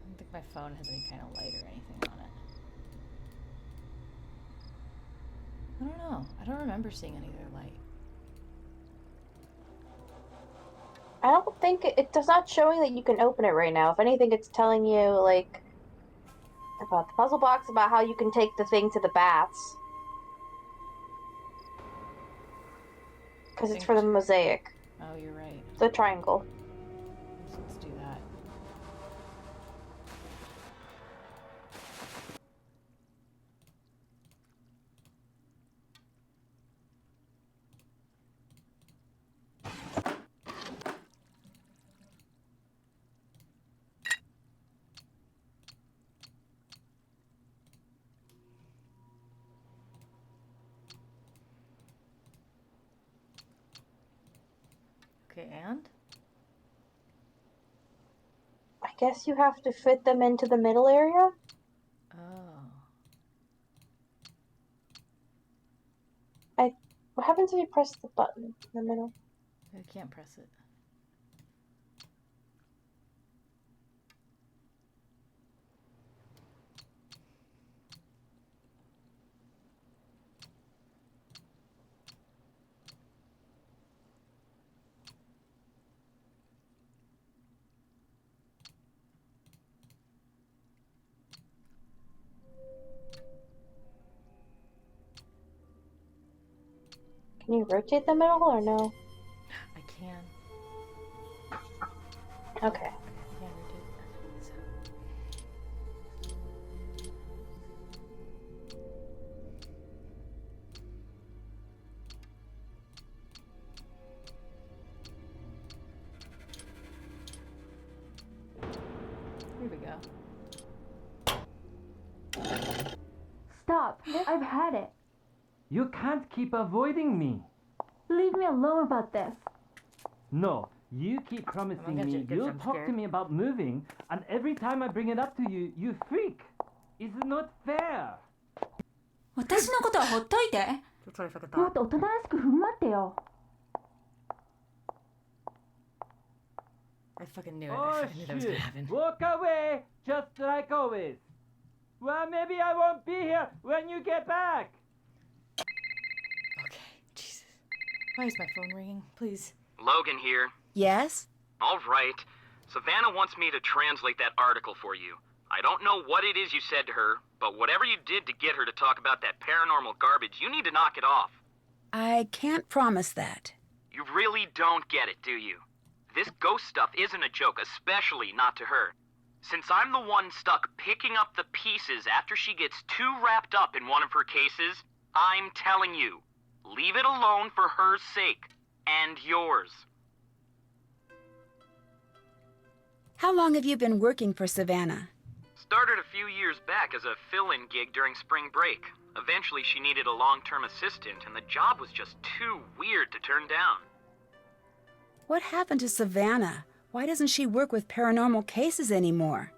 A: don't think my phone has any kind of light or anything on it. I don't know. I don't remember seeing any other light.
B: I don't think it's not showing that you can open it right now. If anything, it's telling you like about the puzzle box about how you can take the thing to the bats. Because it's for the mosaic.
A: Oh, you're right.
B: The triangle.
A: Let's do that. Okay, and?
B: I guess you have to fit them into the middle area?
A: Oh.
B: What happens if you press the button in the middle?
A: I can't press it.
B: Can you rotate them at all or no?
A: I can.
B: Okay.
A: Yeah, rotate. So. Here we go.
E: Stop. I've had it.
F: You can't keep avoiding me.
E: Leave me alone about this.
F: No, you keep promising
A: gonna
F: me
A: get
F: you'll
A: jump
F: talk to
A: scared.
F: me about moving, and every time I bring it up to you, you freak. It's not fair.
E: 私のことはほっといて。
A: That's what I fucking
E: もっ
A: thought.
E: と大人らしく振る舞ってよ。
A: I fucking knew it. I
F: Oh
A: fucking knew that was gonna
F: shit!
A: happen.
F: Walk away, just like always. Well, maybe I won't be here when you get back.
A: Okay, Jesus. Why is my phone ringing? Please.
I: Logan here.
C: Yes?
I: All right. Savannah wants me to translate that article for you. I don't know what it is you said to her, but whatever you did to get her to talk about that paranormal garbage, you need to knock it off.
C: I can't promise that.
I: You really don't get it, do you? This ghost stuff isn't a joke, especially not to her. Since I'm the one stuck picking up the pieces after she gets too wrapped up in one of her cases, I'm telling you, leave it alone for her sake. And yours.
C: How long have you been working for Savannah?
I: Started a few years back as a fill-in gig during spring break. Eventually she needed a long-term assistant, and the job was just too weird to turn down.
C: What happened to Savannah? Why doesn't she work with paranormal cases anymore?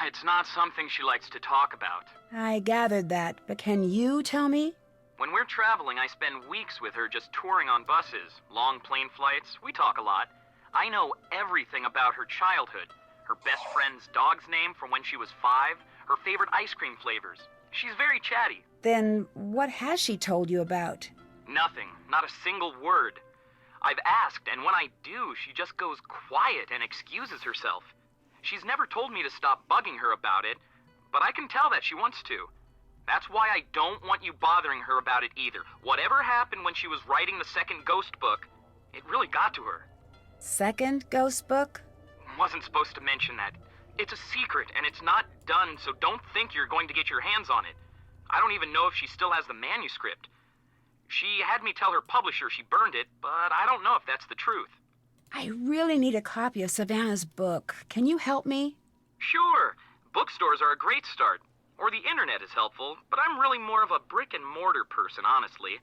I: It's not something she likes to talk about.
C: I gathered that, but can you tell me?
I: When we're traveling, I spend weeks with her just touring on buses, long plane flights. We talk a lot. I know everything about her childhood. Her best friend's dog's name from when she was 5, her favorite ice cream flavors. She's very chatty.
C: Then what has she told you about?
I: Nothing. Not a single word. I've asked, and when I do, she just goes quiet and excuses herself. She's never told me to stop bugging her about it, but I can tell that she wants to. That's why I don't want you bothering her about it either. Whatever happened when she was writing the second ghost book, it really got to her.
C: Second ghost book?
I: Wasn't supposed to mention that. It's a secret, and it's not done, so don't think you're going to get your hands on it. I don't even know if she still has the manuscript. She had me tell her publisher she burned it, but I don't know if that's the truth.
C: I really need a copy of Savannah's book. Can you help me?
I: Sure. Bookstores are a great start. Or the internet is helpful, but I'm really more of a brick-and-mortar person, honestly.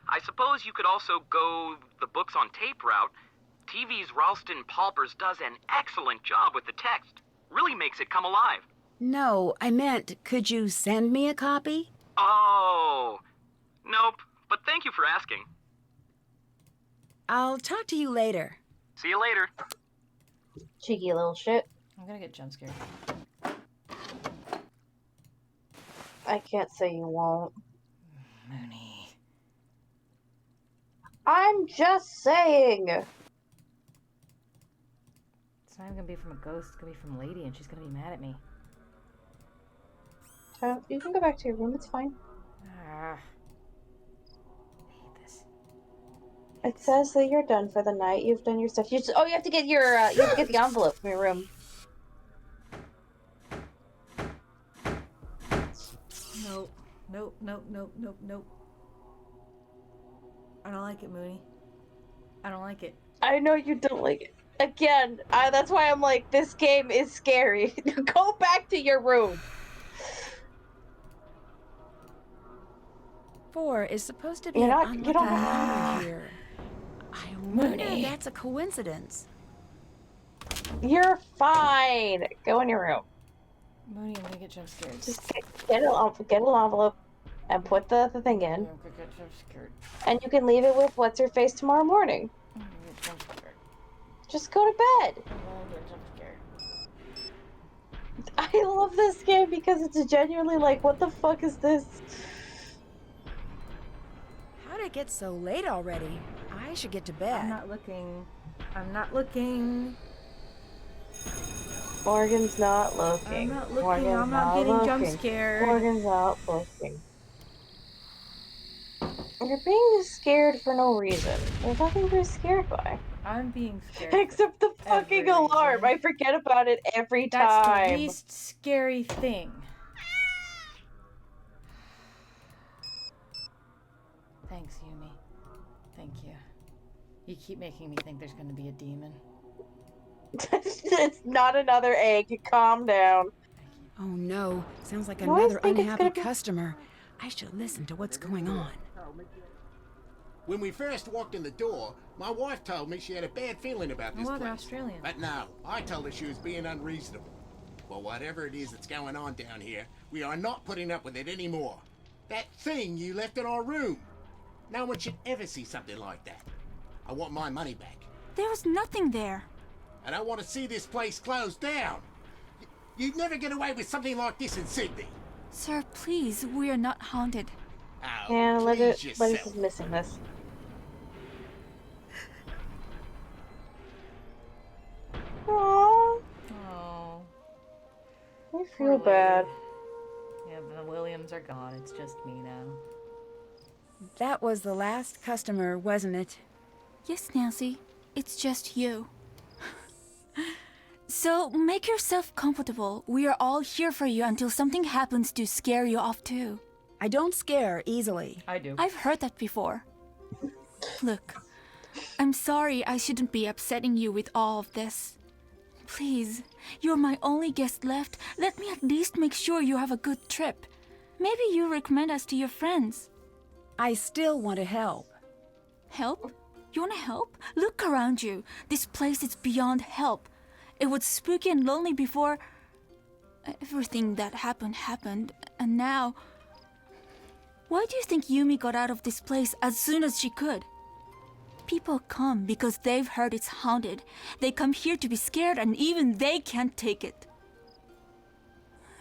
I: I suppose you could also go the books on tape route. TV's Ralston Palpers does an excellent job with the text. Really makes it come alive.
C: No, I meant, could you send me a copy?
I: Oh. Nope, but thank you for asking.
C: I'll talk to you later.
I: See you later.
B: Cheeky little shit.
A: I'm gonna get jump scared.
B: I can't say you won't.
A: Moony.
B: I'm just saying.
A: It's not even gonna be from a ghost, it's gonna be from Lady, and she's gonna be mad at me.
B: You can go back to your room, it's fine.
A: Ah. I hate this.
B: It says that you're done for the night. You've done your stuff. You have to get your you have to get the envelope from your room.
A: Nope. Nope, nope, nope, nope, nope. I don't like it, Moony. I don't like it.
B: I know you don't like it. Again, that's why I'm like, this game is scary. Go back to your room.
C: 4 is supposed to be
B: You're
C: an
B: not-
C: unlucky
B: you don't-
C: number here. I wonder
A: Moony.
C: if that's a coincidence.
B: You're fine. Go in your room.
A: Moony, I'm gonna get jump scared.
B: Just get an envelope and put the thing in,
A: I'm gonna get jump scared.
B: and you can leave it with what's her face tomorrow morning.
A: I'm gonna get jump scared.
B: Just go to bed.
A: I'm gonna get jump scared.
B: I love this game because it's genuinely like, what the fuck is this?
C: How'd it get so late already? I should get to bed.
A: I'm not looking. I'm not looking.
B: Morgan's not looking.
A: I'm not looking.
B: Morgan's
A: I'm not getting jump
B: looking.
A: scared.
B: Morgan's not looking. You're being scared for no reason. There's nothing to be scared by.
A: I'm being scared.
B: Except the fucking
A: every
B: alarm.
A: reason.
B: I forget about it every
A: That's the
B: time.
A: least scary thing. Thanks, Yumi. Thank you. You keep making me think there's going to be a demon.
B: It's not another egg. Calm down.
C: Oh no, sounds like
B: You always
C: another
B: think it's
C: unhappy
B: gonna be-
C: customer. I should listen to what's going on.
J: When we first walked in the door, my wife told me she had a bad feeling about this
A: Well, they're
J: place.
A: Australian.
J: But no, I told her she was being unreasonable. Well, whatever it is that's going on down here, we are not putting up with it anymore. That thing you left in our room. No one should ever see something like that. I want my money back.
E: There was nothing there.
J: And I want to see this place closed down. You'd never get away with something like this in Sydney.
E: Sir, please, we are not haunted.
J: Oh,
B: Yeah,
J: please
B: Lettuce
J: yourself.
B: is missing this. Aww,
A: Oh.
B: I feel bad.
A: Yeah, the Williams are gone. It's just me now.
C: That was the last customer, wasn't it?
E: Yes, Nancy, it's just you. So make yourself comfortable. We are all here for you until something happens to scare you off too.
C: I don't scare easily.
A: I do.
E: I've heard that before. Look, I'm sorry I shouldn't be upsetting you with all of this. Please, you're my only guest left. Let me at least make sure you have a good trip. Maybe you recommend us to your friends.
C: I still want to help.
E: Help? You want to help? Look around you. This place is beyond help. It was spooky and lonely before everything that happened, and now... Why do you think Yumi got out of this place as soon as she could? People come because they've heard it's haunted. They come here to be scared, and even they can't take it.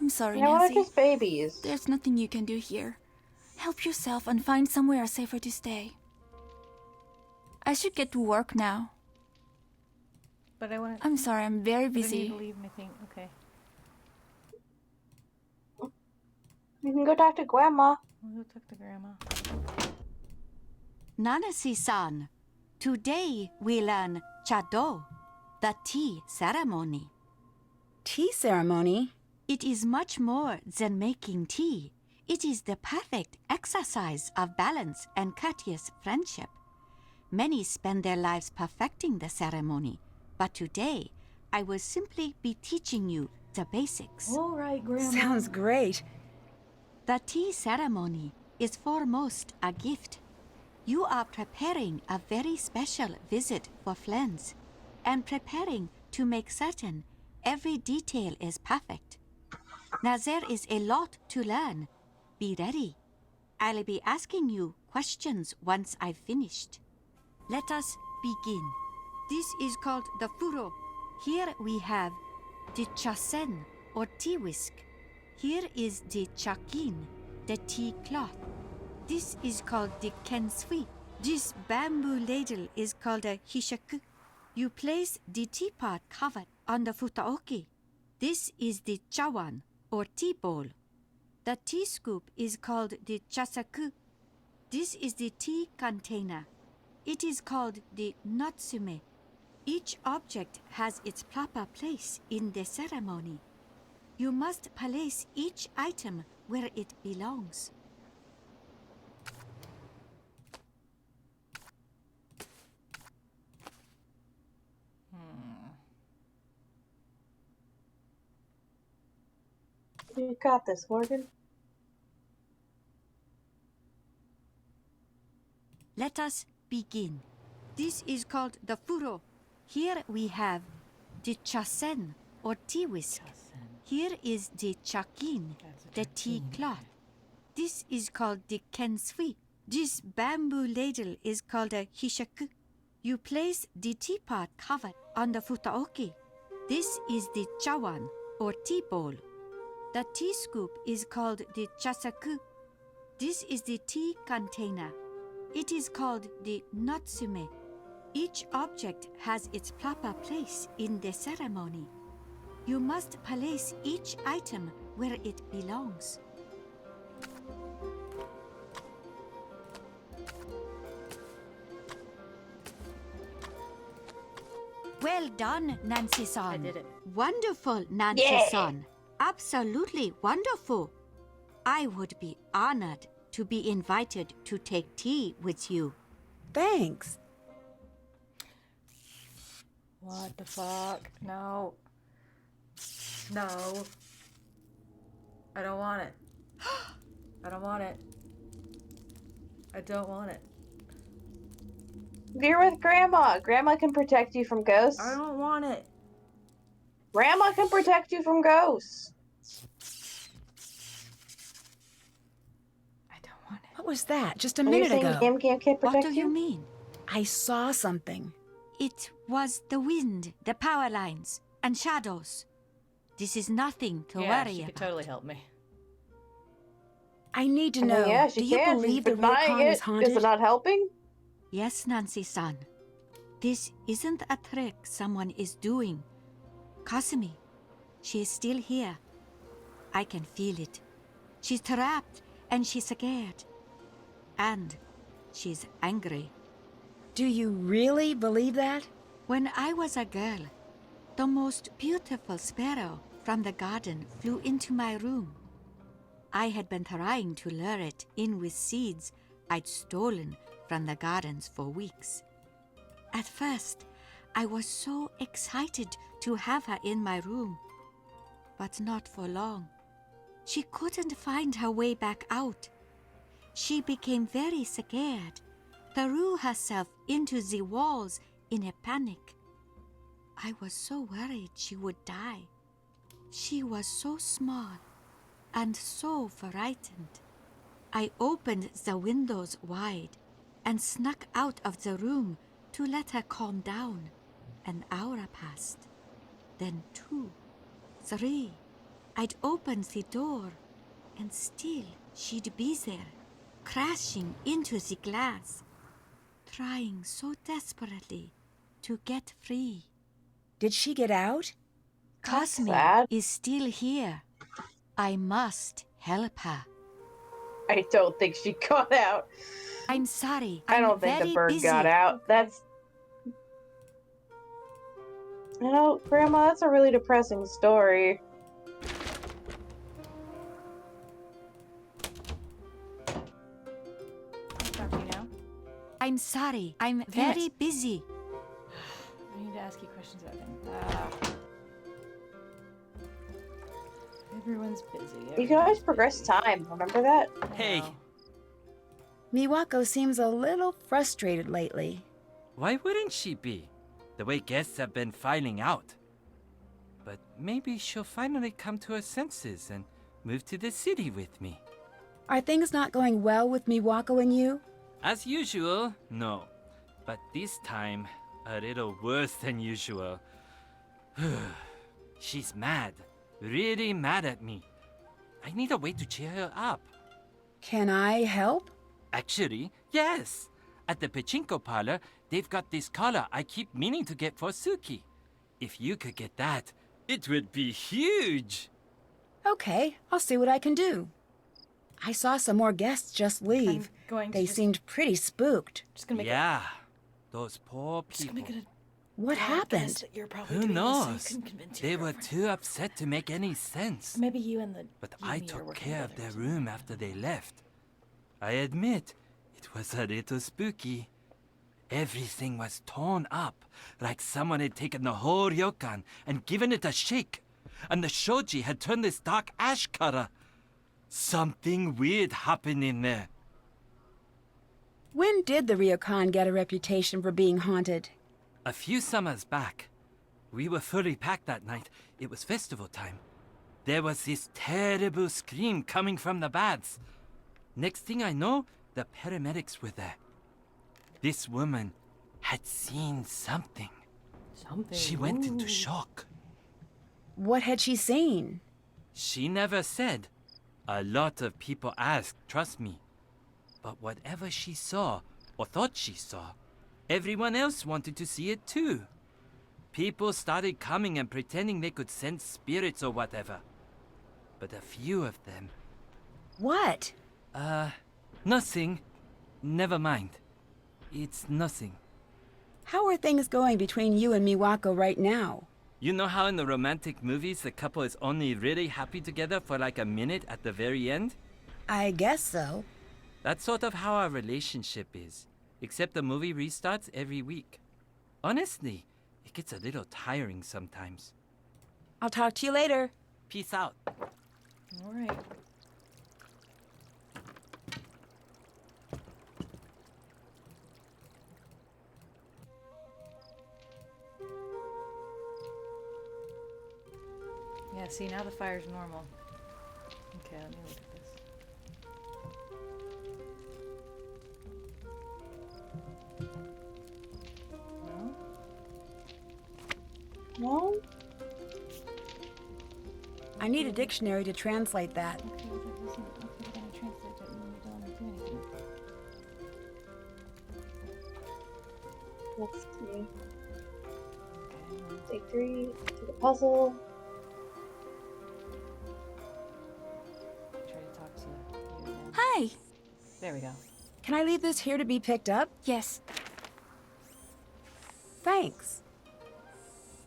E: I'm sorry,
B: Yeah, we're
E: Nancy.
B: just babies.
E: There's nothing you can do here. Help yourself and find somewhere safer to stay. I should get to work now.
A: But I want to.
E: I'm sorry, I'm very
A: I need
E: busy.
A: to leave my thing. Okay.
B: You can go talk to Grandma.
A: I'll go talk to Grandma.
K: Nanasi-san, today we learn Chado, the tea ceremony.
C: Tea ceremony?
K: It is much more than making tea. It is the perfect exercise of balance and courteous friendship. Many spend their lives perfecting the ceremony, but today I will simply be teaching you the basics.
A: All right, Grandma.
C: Sounds great.
K: The tea ceremony is foremost a gift. You are preparing a very special visit for friends and preparing to make certain every detail is perfect. Now there is a lot to learn. Be ready. I'll be asking you questions once I've finished. Let us begin. This is called the furo. Here we have the chasen or tea whisk. Here is the chakin, the tea cloth. This is called the kensui. This bamboo ladle is called a hishaku. You place the teapot cover on the futaoki. This is the chawan or tea bowl. The tea scoop is called the chasaku. This is the tea container. It is called the natsume. Each object has its proper place in the ceremony. You must place each item where it belongs.
B: You got this, Morgan.
K: Let us begin. This is called the furo. Here we have the chasen or tea whisk. Here is the chakin, the tea cloth. This is called the kensui. This bamboo ladle is called a hishaku. You place the teapot cover on the futaoki. This is the chawan or tea bowl. The tea scoop is called the chasaku. This is the tea container. It is called the natsume. Each object has its proper place in the ceremony. You must place each item where it belongs. Well done, Nancy-san.
A: I did it.
K: Wonderful, Nancy-san. Absolutely wonderful. I would be honored to be invited to take tea with you.
C: Thanks.
A: What the fuck? No. No. I don't want it. I don't want it. I don't want it.
B: You're with Grandma. Grandma can protect you from ghosts.
A: I don't want it.
B: Grandma can protect you from ghosts.
A: I don't want it.
C: What was that just a
B: Are you
C: minute
B: saying
C: ago?
B: Gam Gam can't
K: What
B: protect
K: do you mean?
C: I saw something.
K: It was the wind, the power lines, and shadows. This is nothing to
A: Yeah,
K: worry
A: she could
K: about.
A: totally help me.
C: I need to
B: I mean,
C: know.
B: yeah, she
C: do you
B: can.
C: believe
B: She's
C: the
B: denying
C: Ryokan is
B: it.
C: haunted?
B: Is it not helping?
K: Yes, Nancy-san. This isn't a trick someone is doing. Kasumi, she is still here. I can feel it. She's trapped and she's scared. And she's angry.
C: Do you really believe that?
K: When I was a girl, the most beautiful sparrow from the garden flew into my room. I had been trying to lure it in with seeds I'd stolen from the gardens for weeks. At first, I was so excited to have her in my room, but not for long. She couldn't find her way back out. She became very scared, threw herself into the walls in a panic. I was so worried she would die. She was so small and so frightened. I opened the windows wide and snuck out of the room to let her calm down. An hour passed, then 2, 3. I'd opened the door, and still she'd be there, crashing into the glass, trying so desperately to get free.
C: Did she get out?
K: Kasumi
B: sad.
K: is still here. I must help her.
B: I don't think she got out.
K: I'm sorry.
B: I
K: I'm
B: don't think the
K: very
B: bird
K: busy.
B: got out. That's... You know, Grandma, that's a really depressing story.
A: Talk to you now.
K: I'm sorry. I'm
A: Damn
K: very
A: it.
K: busy.
A: I need to ask you questions about him. Everyone's busy.
B: You can always
A: everyone's
B: progress
A: busy.
B: time, remember that?
A: I
F: Hey,
A: know.
C: Miwako seems a little frustrated lately.
F: why wouldn't she be? The way guests have been filing out. But maybe she'll finally come to her senses and move to the city with me.
C: Are things not going well with Miwako and you?
F: As usual, no. But this time, a little worse than usual. She's mad. Really mad at me. I need a way to cheer her up.
C: Can I help?
F: Actually, yes. At the pachinko parlor, they've got this collar I keep meaning to get for Suki. If you could get that, it would be huge.
C: Okay, I'll see what I can do. I saw some more guests just leave.
A: I'm going to
C: They
A: just-
C: seemed pretty spooked.
A: Just gonna make
F: Yeah, those poor
A: Just gonna
F: people.
A: make it
C: What
A: a guess
C: happened?
A: that you're probably
F: Who
A: doing this so you
F: knows?
A: can convince your
F: They were
A: girlfriend.
F: too upset to make any sense.
A: Maybe you and the.
F: But
A: you
F: I
A: and me are
F: took
A: working
F: care of
A: together
F: their
A: or something.
F: room after they left. I admit, it was a little spooky. Everything was torn up, like someone had taken the whole ryokan and given it a shake. And the shoji had turned this dark ash color. Something weird happened in there.
C: When did the Ryokan get a reputation for being haunted?
F: A few summers back, we were fully packed that night. It was festival time. There was this terrible scream coming from the baths. Next thing I know, the paramedics were there. This woman had seen something.
A: Something.
F: She went into
A: Ooh.
F: shock.
C: What had she seen?
F: She never said. A lot of people asked, trust me. But whatever she saw, or thought she saw, everyone else wanted to see it too. People started coming and pretending they could sense spirits or whatever. But a few of them...
C: What?
F: Nothing. Never mind. It's nothing.
C: How are things going between you and Miwako right now?
F: You know how in the romantic movies the couple is only really happy together for like a minute at the very end?
C: I guess so.
F: That's sort of how our relationship is, except the movie restarts every week. Honestly, it gets a little tiring sometimes.
C: I'll talk to you later.
F: Peace out.
A: All right. Yeah, see, now the fire's normal. Okay, let me look at this. No?
B: No?
C: I need a dictionary to translate that.
A: Okay, well, that doesn't... Okay, we're gonna translate that and then we don't want to do anything.
B: Let's see.
A: Okay,
B: Take 3 to the puzzle.
A: try to talk to you again.
E: Hi.
A: There we go.
C: Can I leave this here to be picked up?
E: Yes.
C: Thanks.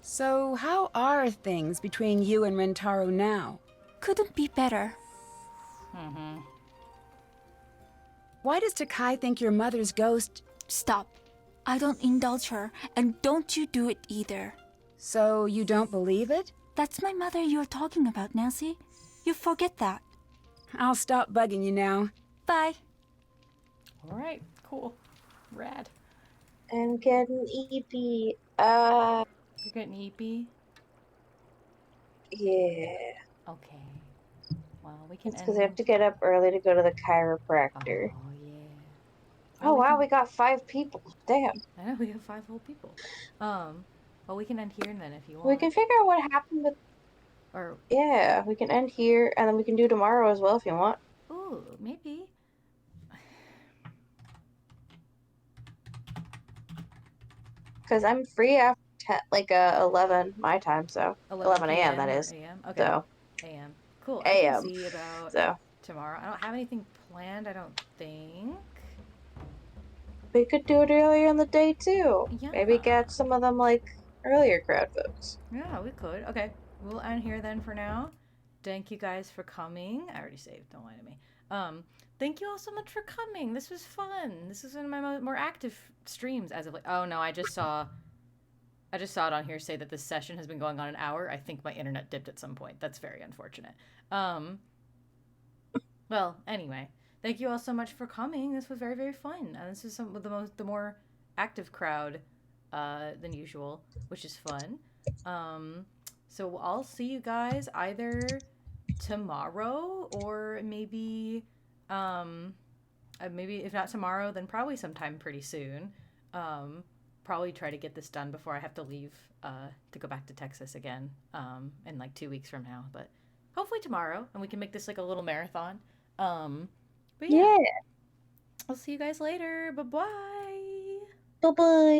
C: So, how are things between you and Rentaro now?
E: Couldn't be better.
A: Mm-hmm.
C: Why does Takai think your mother's ghost...
E: Stop. I don't indulge her, and don't you do it either.
C: So, you don't believe it?
E: That's my mother you're talking about, Nancy. You forget that.
C: I'll stop bugging you now.
E: Bye.
A: All right, cool. Rad.
B: And get an EP.
A: You're getting EP?
B: Yeah.
A: Okay. Well, we can
B: It's
A: end...
B: because I have to get up early to go to the chiropractor.
A: Oh, yeah.
B: Oh, wow,
A: can...
B: we got 5 people. Damn.
A: I know, we have 5 whole people. Well, we can end here and then if you want.
B: We can figure out what happened with...
A: Or...
B: Yeah, we can end here, and then we can do tomorrow as well if you want.
A: Ooh, maybe.
B: Because I'm free after 11 my time, so 11 a.m. that is.
A: AM? Okay.
B: So
A: AM. Cool.
B: AM.
A: I can see about
B: So
A: tomorrow. I don't have anything planned, I don't think.
B: we could do it earlier in the day too.
A: Yeah.
B: Maybe get some of them earlier crowd votes.
A: Yeah, we could. Okay. We'll end here then for now. Thank you guys for coming. I already saved, don't lie to me. Thank you all so much for coming. This was fun. This is one of my more active streams as of late. Oh no, I just saw it on here say that this session has been going on an hour. I think my internet dipped at some point. That's very unfortunate. Well, anyway, thank you all so much for coming. This was very, very fun. This is some of the more active crowd than usual, which is fun. So I'll see you guys either tomorrow or maybe if not tomorrow, then probably sometime pretty soon. Probably try to get this done before I have to leave to go back to Texas again in 2 weeks from now. But hopefully tomorrow, and we can make this a little marathon. But yeah, I'll see you guys later. Bye-bye.
B: Bye-bye.